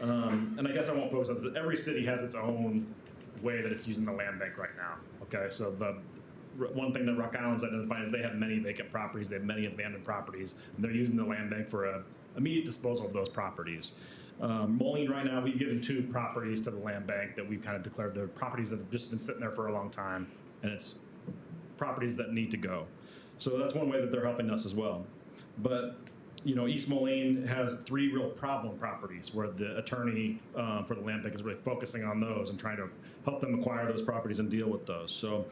Speaker 5: and I guess I won't focus on it, but every city has its own way that it's using the land bank right now. Okay, so the one thing that Rock Island's identifying is they have many vacant properties, they have many abandoned properties, and they're using the land bank for immediate disposal of those properties. Moline right now, we've given 2 properties to the land bank that we've kind of declared they're properties that have just been sitting there for a long time, and it's properties that need to go. So that's one way that they're helping us as well. But you know, East Moline has 3 real problem properties where the attorney for the land bank is really focusing on those and trying to help them acquire those properties and deal with those. So,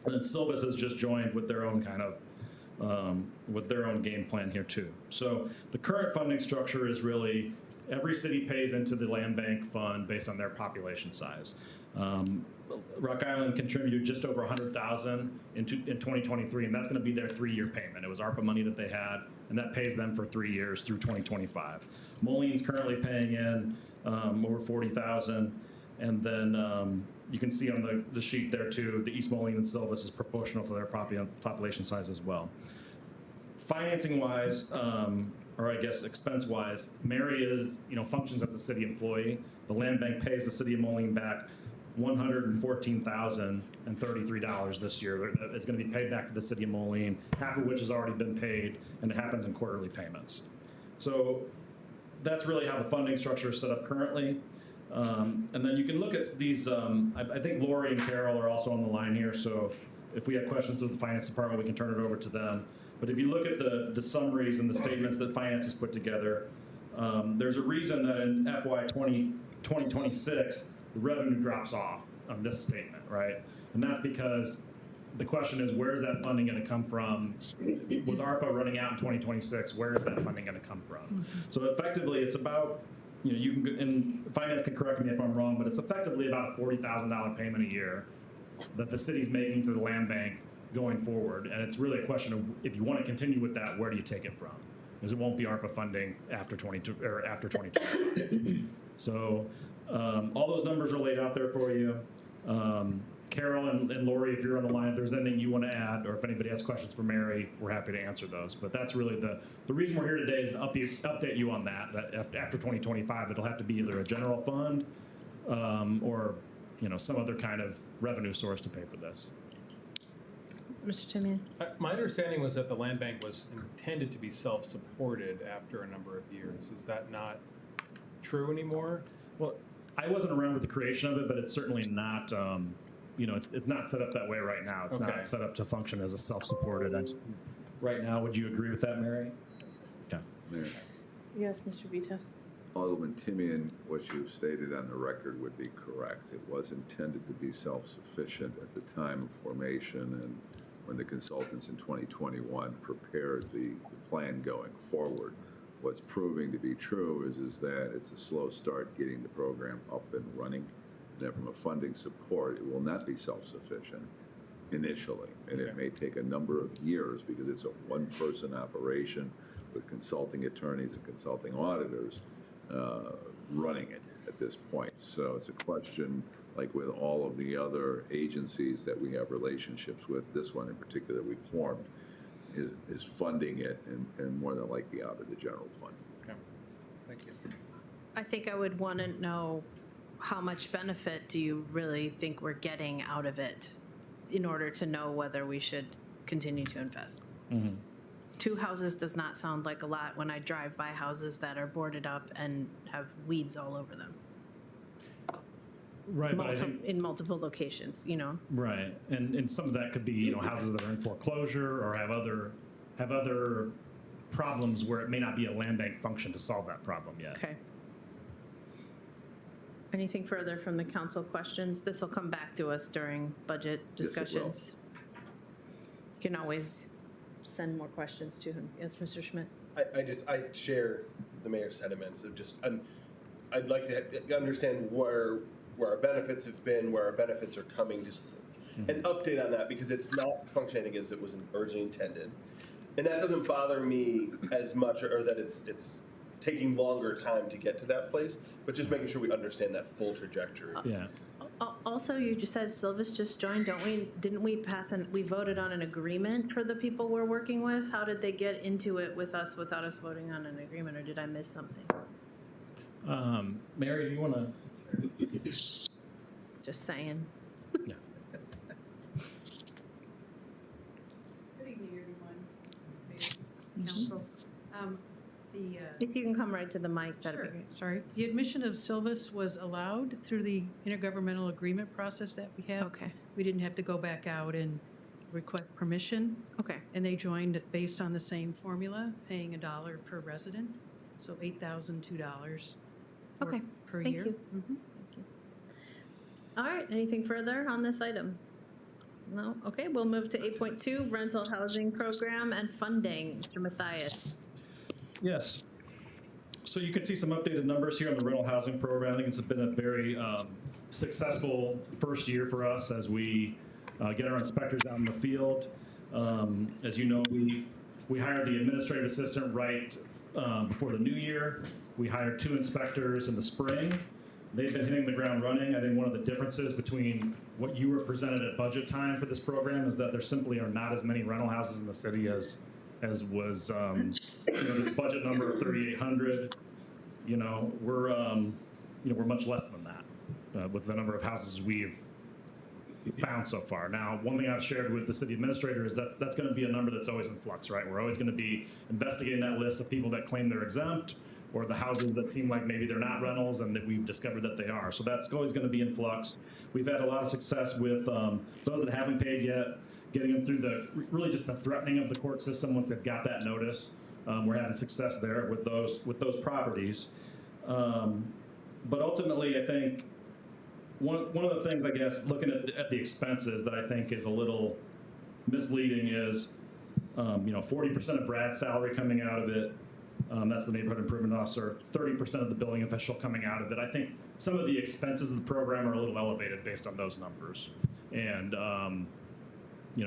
Speaker 5: and then Silvis has just joined with their own kind of, with their own game plan here too. So the current funding structure is really every city pays into the land bank fund based on their population size. Rock Island contributed just over $100,000 in 2023, and that's going to be their 3-year payment. It was ARPA money that they had, and that pays them for 3 years through 2025. Moline's currently paying in over $40,000, and then you can see on the sheet there too, the East Moline and Silvis is proportional to their population size as well. Financing-wise, or I guess expense-wise, Mary is, functions as a city employee. The land bank pays the city of Moline back $114,033 this year. It's going to be paid back to the city of Moline, half of which has already been paid, and it happens in quarterly payments. So that's really how the funding structure is set up currently. And then you can look at these, I think Lori and Carol are also on the line here, so if we have questions to the finance department, we can turn it over to them. But if you look at the summaries and the statements that finance has put together, there's a reason that in FY 2026, the revenue drops off on this statement, right? And that's because the question is, where is that funding going to come from? With ARPA running out in 2026, where is that funding going to come from? So effectively, it's about, you can, and finance can correct me if I'm wrong, but it's effectively about a $40,000 payment a year that the city's making to the land bank going forward. And it's really a question of, if you want to continue with that, where do you take it from? Because it won't be ARPA funding after 2020. So all those numbers are laid out there for you. Carol and Lori, if you're on the line, if there's anything you want to add, or if anybody has questions for Mary, we're happy to answer those. But that's really the reason we're here today is to update you on that after 2025, it'll have to be either a general fund or some other kind of revenue source to pay for this.
Speaker 1: Mr. Timian?
Speaker 2: My understanding was that the land bank was intended to be self-supported after a number of years. Is that not true anymore?
Speaker 5: Well, I wasn't around with the creation of it, but it's certainly not, it's not set up that way right now. It's not set up to function as a self-supported entity. Right now, would you agree with that, Mary? Yeah.
Speaker 11: Mayor,
Speaker 1: Yes, Mr. Vitas.
Speaker 11: Alderman Timian, what you've stated on the record would be correct. It was intended to be self-sufficient at the time of formation, and when the consultants in 2021 prepared the plan going forward. What's proving to be true is that it's a slow start getting the program up and running. That from a funding support, it will not be self-sufficient initially, and it may take a number of years because it's a one-person operation with consulting attorneys and consulting auditors running it at this point. So it's a question, like with all of the other agencies that we have relationships with, this one in particular we formed, is funding it and more than likely out of the general fund.
Speaker 2: Okay. Thank you.
Speaker 1: I think I would want to know, how much benefit do you really think we're getting out of it in order to know whether we should continue to invest?
Speaker 5: Mm-hmm.
Speaker 1: 2 houses does not sound like a lot when I drive by houses that are boarded up and have weeds all over them.
Speaker 5: Right, but I think,
Speaker 1: in multiple locations,
Speaker 5: right, and some of that could be houses that are in foreclosure or have other problems where it may not be a land bank function to solve that problem yet.
Speaker 1: Okay. Anything further from the council questions? This will come back to us during budget discussions. You can always send more questions to him. Yes, Mr. Schmidt?
Speaker 9: I share the mayor's sentiments of just, I'd like to understand where our benefits have been, where our benefits are coming, just an update on that, because it's not functioning as it was originally intended. And that doesn't bother me as much, or that it's taking longer time to get to that place, but just making sure we understand that full trajectory.
Speaker 5: Yeah.
Speaker 1: Also, you just said Silvis just joined, didn't we we voted on an agreement for the people we're working with? How did they get into it with us without us voting on an agreement, or did I miss something?
Speaker 5: Mary, do you want to?
Speaker 1: Just saying.
Speaker 5: Yeah.
Speaker 15: Good evening, everyone. Mayor, Council.
Speaker 1: If you can come right to the mic, that'd be
Speaker 15: Sure,
Speaker 1: great.
Speaker 15: sorry. The admission of Silvis was allowed through the intergovernmental agreement process that we have.
Speaker 1: Okay.
Speaker 15: We didn't have to go back out and request permission,
Speaker 1: Okay.
Speaker 15: and they joined based on the same formula, paying $1 per resident, so $8,002
Speaker 1: Okay.
Speaker 15: per
Speaker 1: Thank
Speaker 15: year.
Speaker 1: you. Thank you. All right, anything further on this item? No? Okay, we'll move to 8.2, rental housing program and funding. Mr. Mathias.
Speaker 5: Yes. So you can see some updated numbers here on the rental housing program. I think it's been a very successful first year for us as we get our inspectors out in the field. As you know, we hired the administrative assistant right before the new year. We hired 2 inspectors in the spring. They've been hitting the ground running. I think one of the differences between what you were presented at budget time for this program is that there simply are not as many rental houses in the city as was this budget number of 3,800. We're much less than that with the number of houses we've found so far. Now, one thing I've shared with the city administrator is that's going to be a number that's always in flux, right? We're always going to be investigating that list of people that claim they're exempt. or the houses that seem like maybe they're not rentals and that we've discovered that they are. So that's always going to be in flux. We've had a lot of success with those that haven't paid yet, getting them through really just the threatening of the court system once they've got that notice. We're having success there with those properties. But ultimately, I think one of the things, I guess, looking at the expenses that I think is a little misleading is, 40% of Brad's salary coming out of it. That's the neighborhood improvement officer. 30% of the building official coming out of it. I think some of the expenses of the program are a little elevated based on those numbers. And,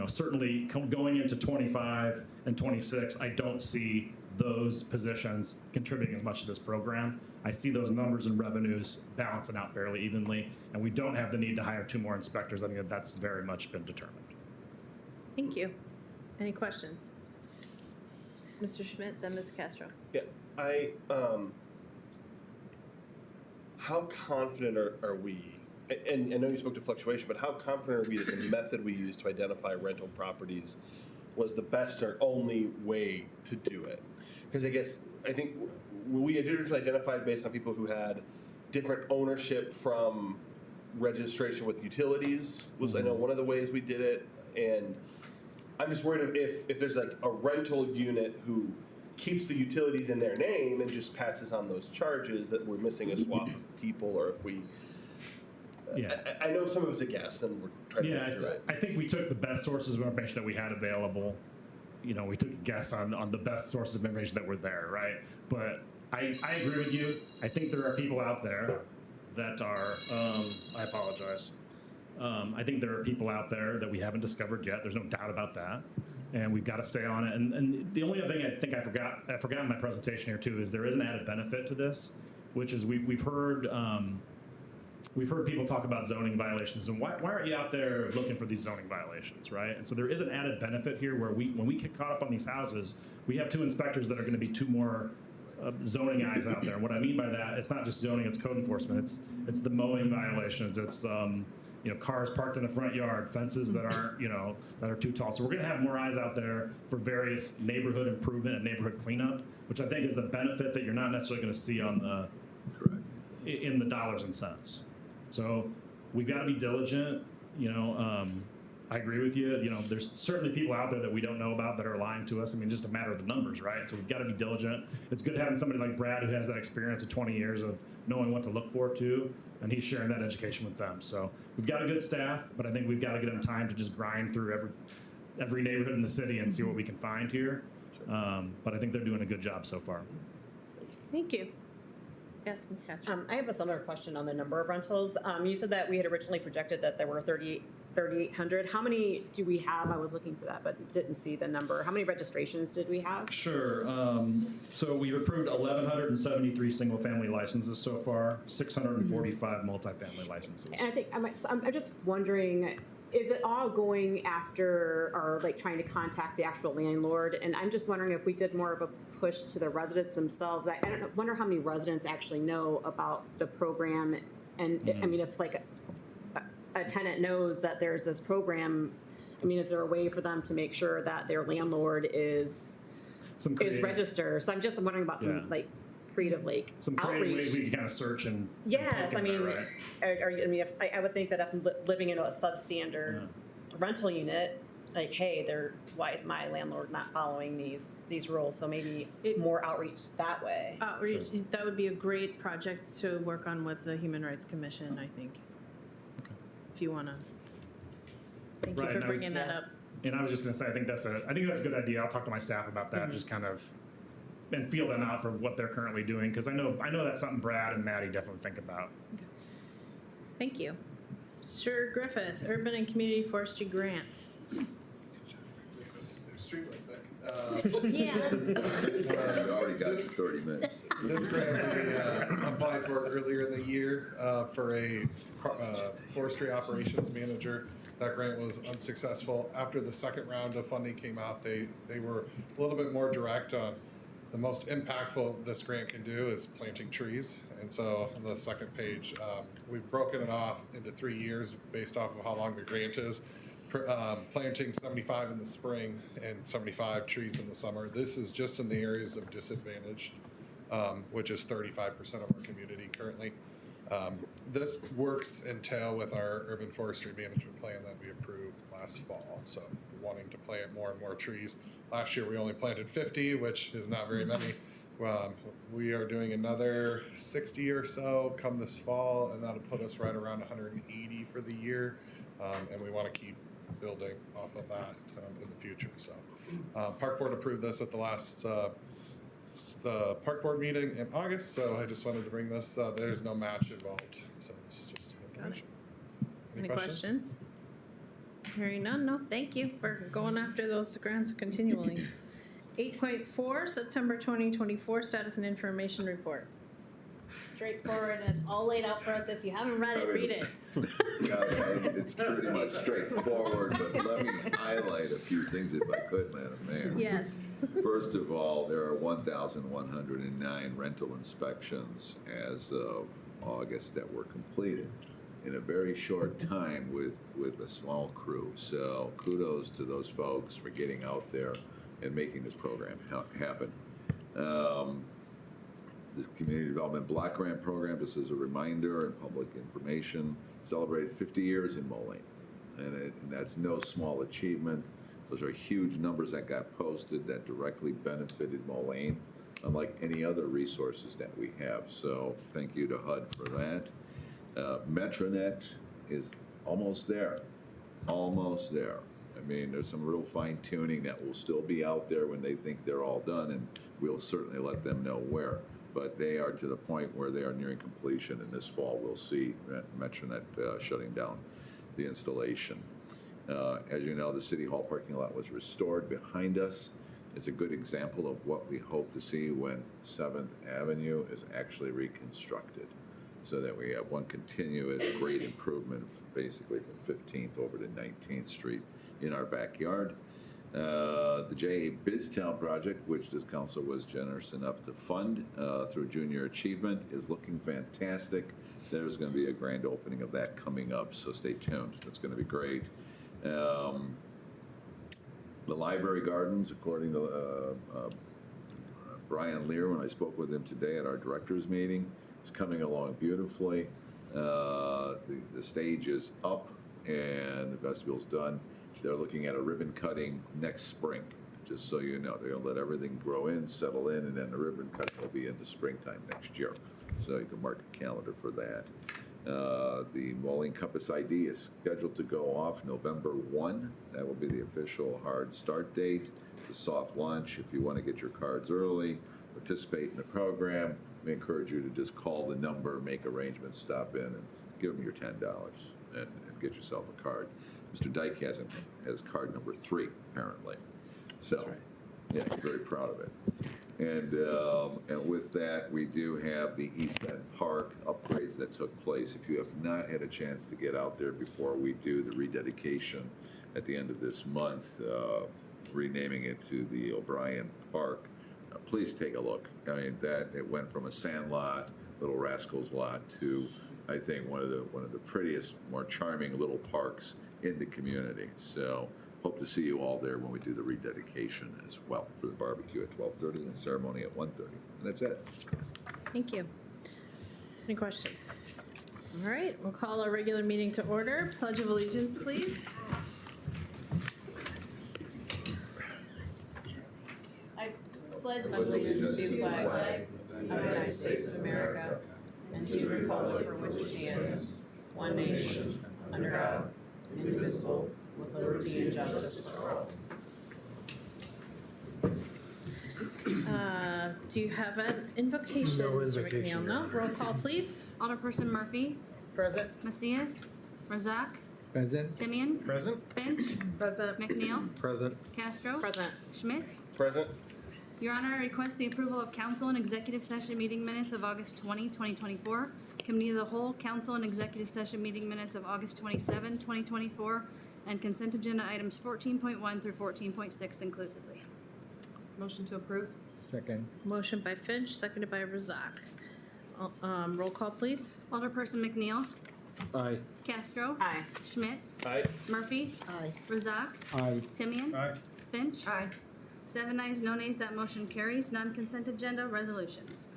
Speaker 5: certainly going into 25 and 26, I don't see those positions contributing as much to this program. I see those numbers and revenues balancing out fairly evenly, and we don't have the need to hire 2 more inspectors. I think that's very much been determined.
Speaker 1: Thank you. Any questions? Mr. Schmidt, then Ms. Castro.
Speaker 9: Yeah, how confident are we, and I know you spoke to fluctuation, but how confident are we that the method we used to identify rental properties was the best or only way to do it? Because I think we originally identified based on people who had different ownership from registration with utilities was, I know, one of the ways we did it. And I'm just worried if there's like a rental unit who keeps the utilities in their name and just passes on those charges, that we're missing a swath of people, or if we, I know some of it's a guess and we're trying to get through it.
Speaker 5: I think we took the best sources of information that we had available. We took a guess on the best sources of information that were there, right? But I agree with you. I think there are people out there that are, I apologize. I think there are people out there that we haven't discovered yet. There's no doubt about that. And we've got to stay on it. And the only other thing I think I forgot in my presentation here too, is there is an added benefit to this, which is we've heard people talk about zoning violations, and why aren't you out there looking for these zoning violations, right? And so there is an added benefit here where when we get caught up on these houses, we have 2 inspectors that are going to be 2 more zoning eyes out there. And what I mean by that, it's not just zoning, it's code enforcement. It's the mowing violations. It's cars parked in the front yard, fences that aren't, that are too tall. So we're going to have more eyes out there for various neighborhood improvement and neighborhood cleanup, which I think is a benefit that you're not necessarily going to see on in the dollars and cents. So we've got to be diligent. I agree with you. There's certainly people out there that we don't know about that are lying to us. I mean, just a matter of the numbers, right? So we've got to be diligent. It's good having somebody like Brad who has that experience of 20 years of knowing what to look for too, and he's sharing that education with them. So we've got a good staff, but I think we've got to give them time to just grind through every neighborhood in the city and see what we can find here. But I think they're doing a good job so far.
Speaker 1: Thank you. Yes, Ms. Castro.
Speaker 10: I have a similar question on the number of rentals. You said that we had originally projected that there were 3,800. How many do we have? I was looking for that, but didn't see the number. How many registrations did we have?
Speaker 5: Sure. So we've approved 1,173 single-family licenses so far, 645 multifamily licenses.
Speaker 10: And I think I'm just wondering, is it all going after or like trying to contact the actual landlord? And I'm just wondering if we did more of a push to the residents themselves. I wonder how many residents actually know about the program. And I mean, if like a tenant knows that there's this program, I mean, is there a way for them to make sure that their landlord is registered? So I'm just wondering about some like creative
Speaker 5: some
Speaker 10: outreach.
Speaker 5: Ways we can kind of search and
Speaker 10: yes, I mean,
Speaker 5: right?
Speaker 10: I would think that if I'm living in a substandard rental unit, like, hey, why is my landlord not following these rules? So maybe more outreach that way.
Speaker 1: Outreach, that would be a great project to work on with the Human Rights Commission, I think.
Speaker 5: Okay.
Speaker 1: If you want to. Thank you for bringing that up.
Speaker 5: And I was just going to say, I think that's a good idea. I'll talk to my staff about that, just kind of, and feel them out for what they're currently doing, because I know that's something Brad and Maddie definitely think about.
Speaker 1: Okay. Thank you. Sir Griffith, Urban and Community Forestry Grant.
Speaker 7: Extremely thick.
Speaker 11: You already got 30 minutes.
Speaker 7: This grant we applied for earlier in the year for a forestry operations manager. That grant was unsuccessful. After the second round of funding came out, they were a little bit more direct on the most impactful this grant can do is planting trees. And so on the second page, we've broken it off into 3 years based off of how long the grant is. Planting 75 in the spring and 75 trees in the summer. This is just in the areas of disadvantaged which is 35% of our community currently. This works in tail with our urban forestry management plan that we approved last fall. So wanting to plant more and more trees. Last year we only planted 50, which is not very many. We are doing another 60 or so come this fall, and that'll put us right around 180 for the year. And we want to keep building off of that in the future. So Park Board approved this at the last the Park Board meeting in August, so I just wanted to bring this. There's no match involved, so it's just information.
Speaker 1: Any questions? Hearing none, no, thank you for going after those grants continually. 8.4, September 2024, status and information report. Straightforward, and it's all laid out for us. If you haven't read it, read it.
Speaker 11: Yeah, it's pretty much straightforward, but let me highlight a few things if I could, Madam Mayor.
Speaker 1: Yes.
Speaker 11: First of all, there are 1,109 rental inspections as of August that were completed in a very short time with a small crew. So kudos to those folks for getting out there and making this program happen. This Community Development Block Grant Program, just as a reminder and public information, celebrated 50 years in Moline. And that's no small achievement. Those are huge numbers that got posted that directly benefited Moline, unlike any other resources that we have. So thank you to HUD for that. Metronet is almost there, almost there. I mean, there's some real fine tuning that will still be out there when they think they're all done, and we'll certainly let them know where. But they are to the point where they are nearing completion, and this fall we'll see Metronet shutting down the installation. As you know, the City Hall parking lot was restored behind us. It's a good example of what we hope to see when 7th Avenue is actually reconstructed, so that we have one continuous great improvement basically from 15th over to 19th Street in our backyard. The JA BizTown project, which this council was generous enough to fund through Junior Achievement, is looking fantastic. There's going to be a grand opening of that coming up, so stay tuned. That's going to be great. The library gardens, according to Brian Lear, when I spoke with him today at our directors meeting, is coming along beautifully. The stage is up and the vestibule's done. They're looking at a ribbon cutting next spring, just so you know. They're going to let everything grow in, settle in, and then the ribbon cutting will be in the springtime next year. So you can mark a calendar for that. The Moline Compass ID is scheduled to go off November 1. That will be the official hard start date. It's a soft launch. If you want to get your cards early, participate in the program, we encourage you to just call the number, make arrangements, stop in, and give them your $10 and get yourself a card. Mr. Dyke has card number 3, apparently. So, that's right. Yeah, I'm very proud of it. And with that, we do have the East End Park upgrades that took place. If you have not had a chance to get out there before we do the rededication at the end of this month, renaming it to the O'Brien Park, please take a look. I mean, it went from a sand lot, Little Rascals lot, to I think one of the prettiest, more charming little parks in the community. So hope to see you all there when we do the rededication as well, for the barbecue at 12:30 and ceremony at 1:30. And that's it.
Speaker 1: Thank you. Any questions? All right, we'll call our regular meeting to order. Pledge of Allegiance, please. I pledge allegiance to the flag of the United States of America and to the republic for which it stands, one nation, under God, indivisible, with liberty and justice for all. Do you have an invocation?
Speaker 16: No
Speaker 1: Mr.
Speaker 16: invocation,
Speaker 1: McNeil?
Speaker 16: Your
Speaker 1: No?
Speaker 16: Honor.
Speaker 1: Roll call, please.
Speaker 17: Alderperson Murphy.
Speaker 1: Present.
Speaker 17: Macias. Razak.
Speaker 16: Present.
Speaker 17: Timian.
Speaker 2: Present?
Speaker 17: Finch.
Speaker 1: Present.
Speaker 17: McNeil.
Speaker 16: Present.
Speaker 17: Castro.
Speaker 1: Present.
Speaker 17: Schmidt.
Speaker 2: Present?
Speaker 17: Your Honor, I request the approval of council and executive session meeting minutes of August 20, 2024, committee of the whole, council and executive session meeting minutes of August 27, 2024, and consent agenda items 14.1 through 14.6 inclusively.
Speaker 10: Motion to approve?
Speaker 16: Second.
Speaker 1: Motion by Finch, seconded by Razak. Roll call, please.
Speaker 17: Alderperson McNeil.
Speaker 16: Aye.
Speaker 17: Castro.
Speaker 1: Aye.
Speaker 17: Schmidt.
Speaker 2: Aye.
Speaker 17: Murphy.
Speaker 3: Aye.
Speaker 17: Razak.
Speaker 16: Aye.
Speaker 17: Timian.
Speaker 2: Aye.
Speaker 17: Finch.
Speaker 1: Aye.
Speaker 17: 7 ayes, no nays, that motion carries. Non-consent agenda resolutions.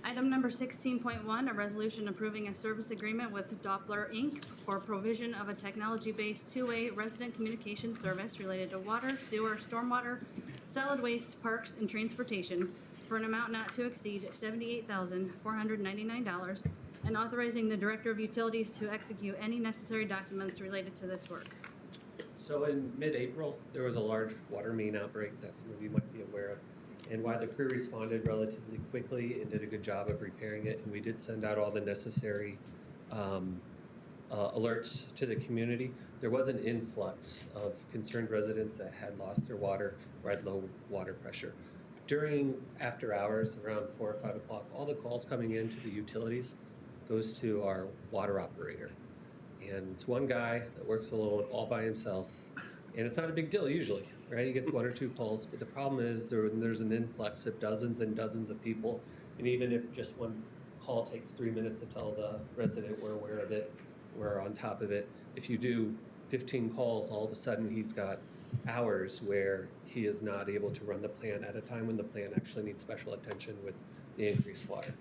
Speaker 17: Item number 16.1, a resolution approving a service agreement with Doppler Inc. for provision of a technology-based two-way resident communication service related to water, sewer, stormwater, solid waste, parks, and transportation for an amount not to exceed $78,499, and authorizing the Director of Utilities to execute any necessary documents related to this work.
Speaker 18: So in mid-April, there was a large water main outbreak that some of you might be aware of. And while the crew responded relatively quickly and did a good job of repairing it, and we did send out all the necessary alerts to the community, there was an influx of concerned residents that had lost their water or had low water pressure. During after hours, around 4 or 5 o'clock, all the calls coming into the utilities goes to our water operator. And it's one guy that works alone all by himself. And it's not a big deal usually, right? He gets 1 or 2 calls, but the problem is there's an influx of dozens and dozens of people. And even if just one call takes 3 minutes to tell the resident we're aware of it, we're on top of it. If you do 15 calls, all of a sudden he's got hours where he is not able to run the plant at a time when the plant actually needs special attention with the increased water.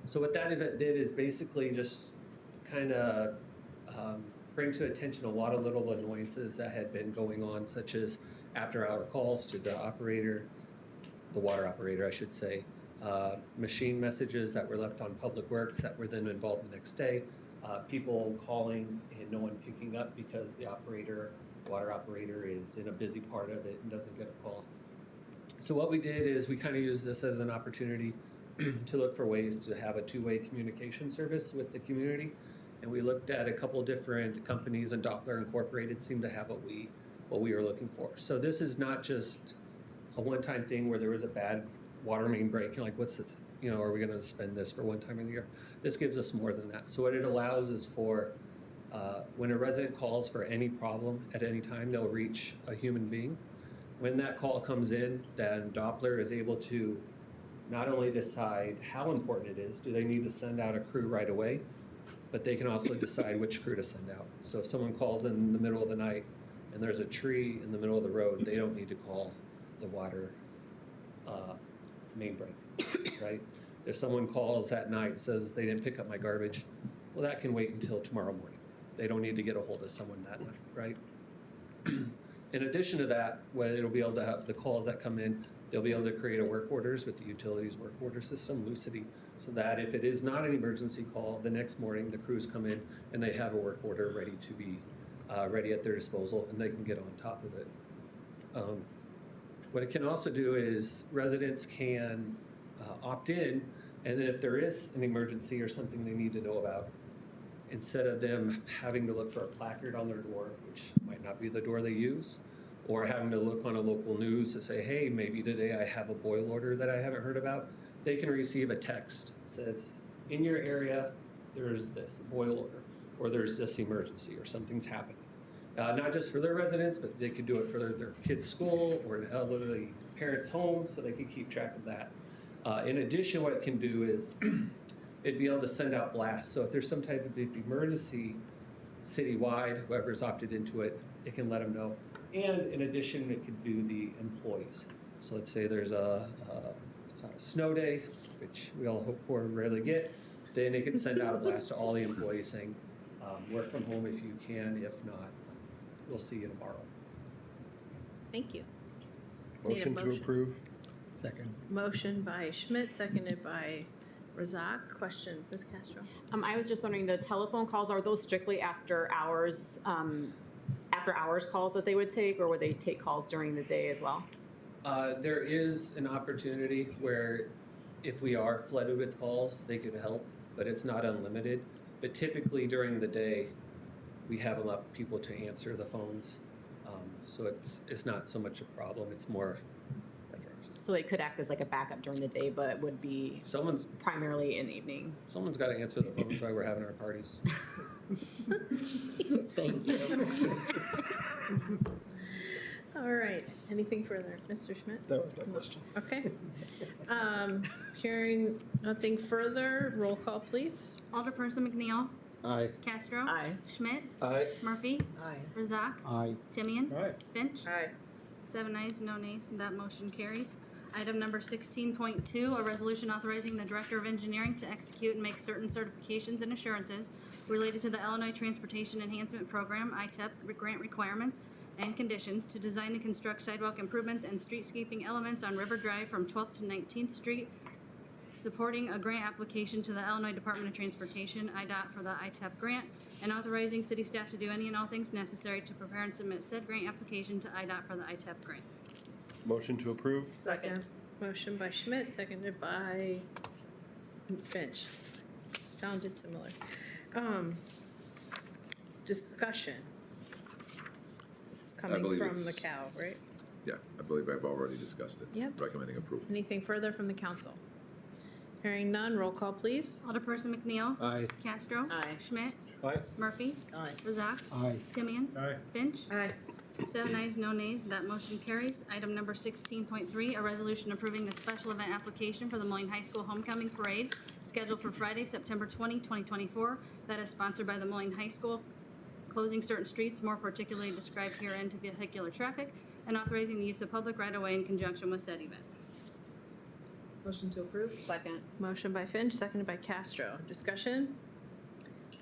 Speaker 18: So what that event did is basically just kind of bring to attention a lot of little annoyances that had been going on, such as after-hour calls to the operator, the water operator, I should say, machine messages that were left on Public Works that were then involved the next day, people calling and no one picking up because the water operator is in a busy part of it and doesn't get a call. So what we did is we kind of used this as an opportunity to look for ways to have a two-way communication service with the community. And we looked at a couple different companies, and Doppler Incorporated seemed to have what we were looking for. So this is not just a one-time thing where there was a bad water main break. You're like, what's this? Are we going to spend this for one time in the year? This gives us more than that. So what it allows is for when a resident calls for any problem at any time, they'll reach a human being. When that call comes in, then Doppler is able to not only decide how important it is, do they need to send out a crew right away, but they can also decide which crew to send out. So if someone calls in the middle of the night and there's a tree in the middle of the road, they don't need to call the water main break, right? If someone calls at night and says they didn't pick up my garbage, well, that can wait until tomorrow morning. They don't need to get a hold of someone that night, right? In addition to that, what it'll be able to have, the calls that come in, they'll be able to create a work orders with the utilities work order system, Lucity, so that if it is not an emergency call, the next morning the crews come in and they have a work order ready to be ready at their disposal, and they can get on top of it. What it can also do is residents can opt in, and then if there is an emergency or something they need to know about, instead of them having to look for a placard on their door, which might not be the door they use, or having to look on a local news to say, hey, maybe today I have a boil order that I haven't heard about, they can receive a text that says, in your area, there's this boil order, or there's this emergency, or something's happening. Not just for their residents, but they could do it for their kids' school or the parents' home, so they can keep track of that. In addition, what it can do is it'd be able to send out blasts. So if there's some type of emergency citywide, whoever's opted into it, it can let them know. And in addition, it could do the employees. So let's say there's a snow day, which we all hope for and rarely get, then it can send out a blast to all the employees saying, work from home if you can, if not, we'll see you tomorrow.
Speaker 1: Thank you. Need a
Speaker 16: Motion to approve. Second.
Speaker 1: Motion by Schmidt, seconded by Razak. Questions, Ms. Castro?
Speaker 10: I was just wondering, the telephone calls, are those strictly after hours calls that they would take, or would they take calls during the day as well?
Speaker 18: There is an opportunity where if we are flooded with calls, they could help, but it's not unlimited. But typically during the day, we have enough people to answer the phones. So it's not so much a problem, it's more.
Speaker 10: So they could act as like a backup during the day, but would be primarily in the evening.
Speaker 18: Someone's got to answer the phones while we're having our parties.
Speaker 10: Thank you.
Speaker 1: All right, anything further, Mr. Schmidt?
Speaker 16: That was my question.
Speaker 1: Okay. Hearing nothing further, roll call, please.
Speaker 17: Alderperson McNeil.
Speaker 16: Aye.
Speaker 17: Castro.
Speaker 10: Aye.
Speaker 17: Schmidt.
Speaker 16: Aye.
Speaker 17: Murphy.
Speaker 14: Aye.
Speaker 17: Razak.
Speaker 16: Aye.
Speaker 17: Timian.
Speaker 16: Aye.
Speaker 17: Finch.
Speaker 1: Aye.
Speaker 17: 7 ayes, no nays, and that motion carries. Item number 16.2, a resolution authorizing the Director of Engineering to execute and make certain certifications and assurances related to the Illinois Transportation Enhancement Program, ITEP, grant requirements and conditions to design and construct sidewalk improvements and streetscaping elements on River Drive from 12th to 19th Street, supporting a grant application to the Illinois Department of Transportation, IDOT, for the ITEP grant, and authorizing city staff to do any and all things necessary to prepare and submit said grant application to IDOT for the ITEP grant.
Speaker 9: Motion to approve?
Speaker 10: Second.
Speaker 1: Motion by Schmidt, seconded by Finch. Sounded similar. Discussion. This is coming
Speaker 11: believe
Speaker 1: from
Speaker 11: it's-
Speaker 1: the cow, right?
Speaker 11: Yeah, I believe I've already discussed it.
Speaker 1: Yep.
Speaker 11: Recommending approval.
Speaker 1: Anything further from the council? Hearing none, roll call, please.
Speaker 17: Alderperson McNeil.
Speaker 16: Aye.
Speaker 17: Castro.
Speaker 10: Aye.
Speaker 17: Schmidt.
Speaker 2: Aye.
Speaker 17: Murphy.
Speaker 3: Aye.
Speaker 17: Razak.
Speaker 16: Aye.
Speaker 17: Timian.
Speaker 2: Aye.
Speaker 17: Finch.
Speaker 10: Aye.
Speaker 17: 7 ayes, no nays, that motion carries. Item number 16.3, a resolution approving the special event application for the Moline High School Homecoming Parade scheduled for Friday, September 20, 2024. That is sponsored by the Moline High School, closing certain streets more particularly described herein to vehicular traffic, and authorizing the use of public right-of-way in conjunction with said event.
Speaker 10: Motion to approve. Second.
Speaker 1: Motion by Finch, seconded by Castro. Discussion?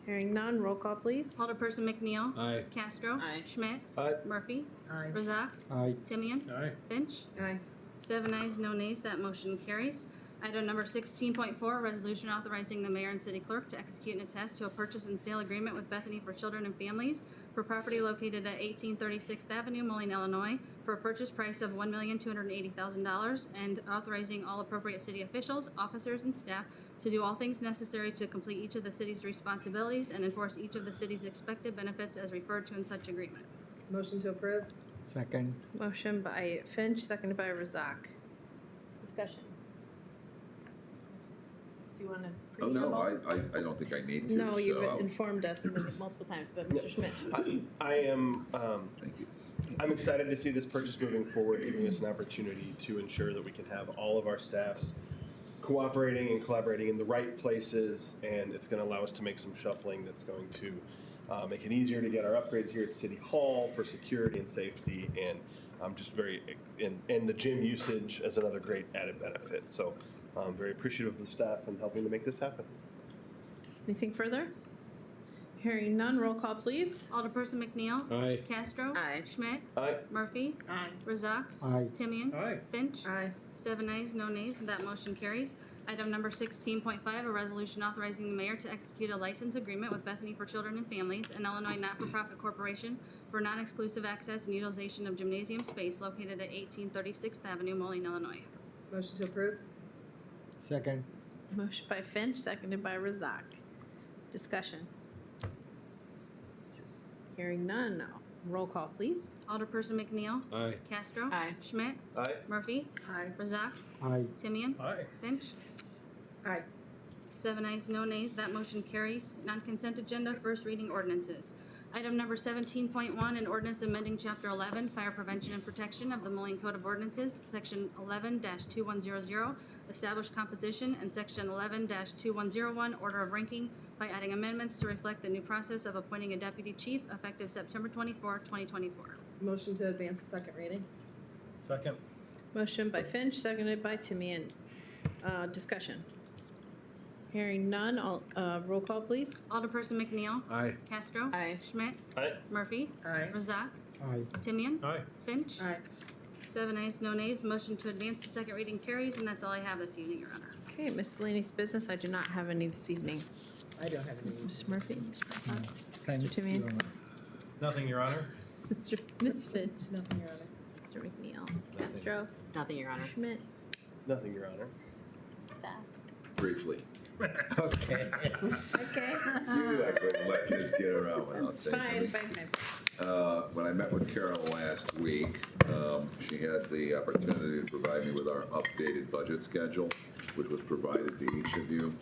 Speaker 1: Hearing none, roll call, please.
Speaker 17: Alderperson McNeil.
Speaker 16: Aye.
Speaker 17: Castro.
Speaker 10: Aye.
Speaker 17: Schmidt.
Speaker 2: Aye.
Speaker 17: Murphy.
Speaker 3: Aye.
Speaker 17: Razak.
Speaker 16: Aye.
Speaker 17: Timian.
Speaker 2: Aye.
Speaker 17: Finch.
Speaker 10: Aye.
Speaker 17: 7 ayes, no nays, that motion carries. Item number 16.4, a resolution authorizing the mayor and city clerk to execute and attest to a purchase and sale agreement with Bethany for Children and Families for property located at 1836th Avenue, Moline, Illinois, for a purchase price of $1,280,000, and authorizing all appropriate city officials, officers, and staff to do all things necessary to complete each of the city's responsibilities and enforce each of the city's expected benefits as referred to in such agreement.
Speaker 10: Motion to approve.
Speaker 16: Second.
Speaker 1: Motion by Finch, seconded by Razak. Discussion? Do you want to?
Speaker 11: Oh, no, I don't think I need to.
Speaker 1: No, you've
Speaker 11: so-
Speaker 1: informed us multiple times, but Mr. Schmidt.
Speaker 9: I am,
Speaker 11: Thank you.
Speaker 9: I'm excited to see this purchase moving forward, giving us an opportunity to ensure that we can have all of our staffs cooperating and collaborating in the right places, and it's going to allow us to make some shuffling that's going to make it easier to get our upgrades here at City Hall for security and safety, and I'm just very, and the gym usage as another great added benefit. So I'm very appreciative of the staff and helping to make this happen.
Speaker 1: Anything further? Hearing none, roll call, please.
Speaker 17: Alderperson McNeil.
Speaker 16: Aye.
Speaker 17: Castro.
Speaker 10: Aye.
Speaker 17: Schmidt.
Speaker 9: Aye.
Speaker 17: Murphy.
Speaker 3: Aye.
Speaker 17: Razak.
Speaker 16: Aye.
Speaker 17: Timian.
Speaker 2: Aye.
Speaker 17: Finch.
Speaker 10: Aye.
Speaker 17: 7 ayes, no nays, that motion carries. Item number 16.5, a resolution authorizing the mayor to execute a license agreement with Bethany for Children and Families, an Illinois not-for-profit corporation, for non-exclusive access and utilization of gymnasium space located at 1836th Avenue, Moline, Illinois.
Speaker 10: Motion to approve.
Speaker 16: Second.
Speaker 1: Motion by Finch, seconded by Razak. Discussion? Hearing none, no. Roll call, please.
Speaker 17: Alderperson McNeil.
Speaker 16: Aye.
Speaker 17: Castro.
Speaker 10: Aye.
Speaker 17: Schmidt.
Speaker 9: Aye.
Speaker 17: Murphy.
Speaker 3: Aye.
Speaker 17: Razak.
Speaker 16: Aye.
Speaker 17: Timian.
Speaker 2: Aye.
Speaker 17: Finch.
Speaker 10: Aye.
Speaker 17: 7 ayes, no nays, that motion carries. Non-consent agenda, first reading ordinances. Item number 17.1, an ordinance amending Chapter 11, Fire Prevention and Protection of the Moline Code of Ordinances, Section 11-2100, Established Composition, and Section 11-2101, Order of Ranking, by adding amendments to reflect the new process of appointing a deputy chief effective September 24, 2024.
Speaker 10: Motion to advance the second reading.
Speaker 2: Second.
Speaker 1: Motion by Finch, seconded by Timian. Discussion? Hearing none, roll call, please.
Speaker 17: Alderperson McNeil.
Speaker 2: Aye.
Speaker 17: Castro.
Speaker 10: Aye.
Speaker 17: Schmidt.
Speaker 9: Aye.
Speaker 17: Murphy.
Speaker 3: Aye.
Speaker 17: Razak.
Speaker 16: Aye.
Speaker 17: Timian.
Speaker 2: Aye.
Speaker 17: Finch.
Speaker 10: Aye.
Speaker 17: 7 ayes, no nays. Motion to advance the second reading carries, and that's all I have this evening, Your Honor.
Speaker 1: Okay, miscellaneous business, I do not have any this evening.
Speaker 3: I don't have any.
Speaker 1: Mr. Murphy, Mr. Razak,
Speaker 16: Kind
Speaker 1: Mr.
Speaker 16: of
Speaker 1: Timian,
Speaker 16: stealing.
Speaker 2: Nothing, Your Honor.
Speaker 1: Ms. Finch,
Speaker 10: Nothing, Your Honor.
Speaker 1: Mr. McNeil, Castro,
Speaker 10: Nothing, Your Honor.
Speaker 1: Schmidt,
Speaker 9: Nothing, Your Honor.
Speaker 1: staff.
Speaker 11: Briefly.
Speaker 16: Okay.
Speaker 1: Okay.
Speaker 11: You knew I couldn't let this get around without saying
Speaker 1: Fine,
Speaker 11: something.
Speaker 1: fine.
Speaker 11: When I met with Carol last week, she had the opportunity to provide me with our updated budget schedule, which was provided to each of you.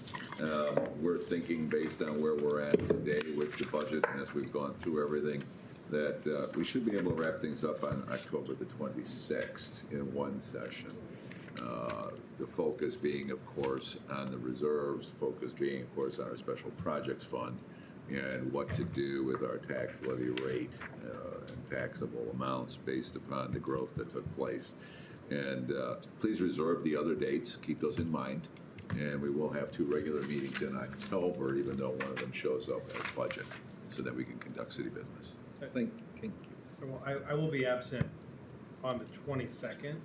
Speaker 11: We're thinking, based on where we're at today with the budget, and as we've gone through everything, that we should be able to wrap things up on October the 26th in one session. The focus being, of course, on the reserves, focus being, of course, on our special projects fund, and what to do with our tax levy rate and taxable amounts based upon the growth that took place. And please reserve the other dates, keep those in mind. And we will have 2 regular meetings in October, even though one of them shows up as budget, so that we can conduct city business. Thank you.
Speaker 2: I will be absent on the 22nd,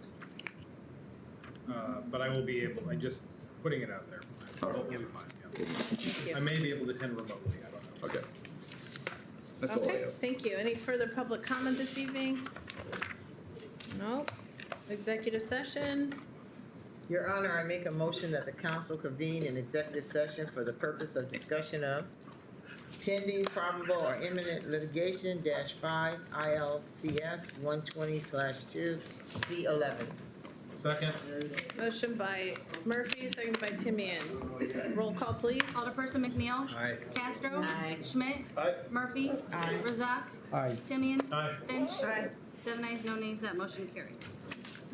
Speaker 2: but I will be able, I'm just putting it out there. We'll be fine, yeah. I may be able to attend remotely, I don't know.
Speaker 11: Okay. That's all I
Speaker 1: Okay,
Speaker 11: have.
Speaker 1: thank you. Any further public comment this evening? No. Executive session?
Speaker 19: Your Honor, I make a motion that the council convene an executive session for the purpose of discussion of pending, probable, or imminent litigation -5 ILCS 120/2 C11.
Speaker 2: Second.
Speaker 1: Motion by Murphy, seconded by Timian. Roll call, please.
Speaker 17: Alderperson McNeil.
Speaker 16: Aye.
Speaker 17: Castro.
Speaker 10: Aye.
Speaker 17: Schmidt.
Speaker 9: Aye.
Speaker 17: Murphy.
Speaker 19: Aye.
Speaker 17: Razak.
Speaker 16: Aye.
Speaker 17: Timian.
Speaker 2: Aye.
Speaker 17: Finch.
Speaker 1: Aye.
Speaker 17: 7 ayes, no nays, that motion carries.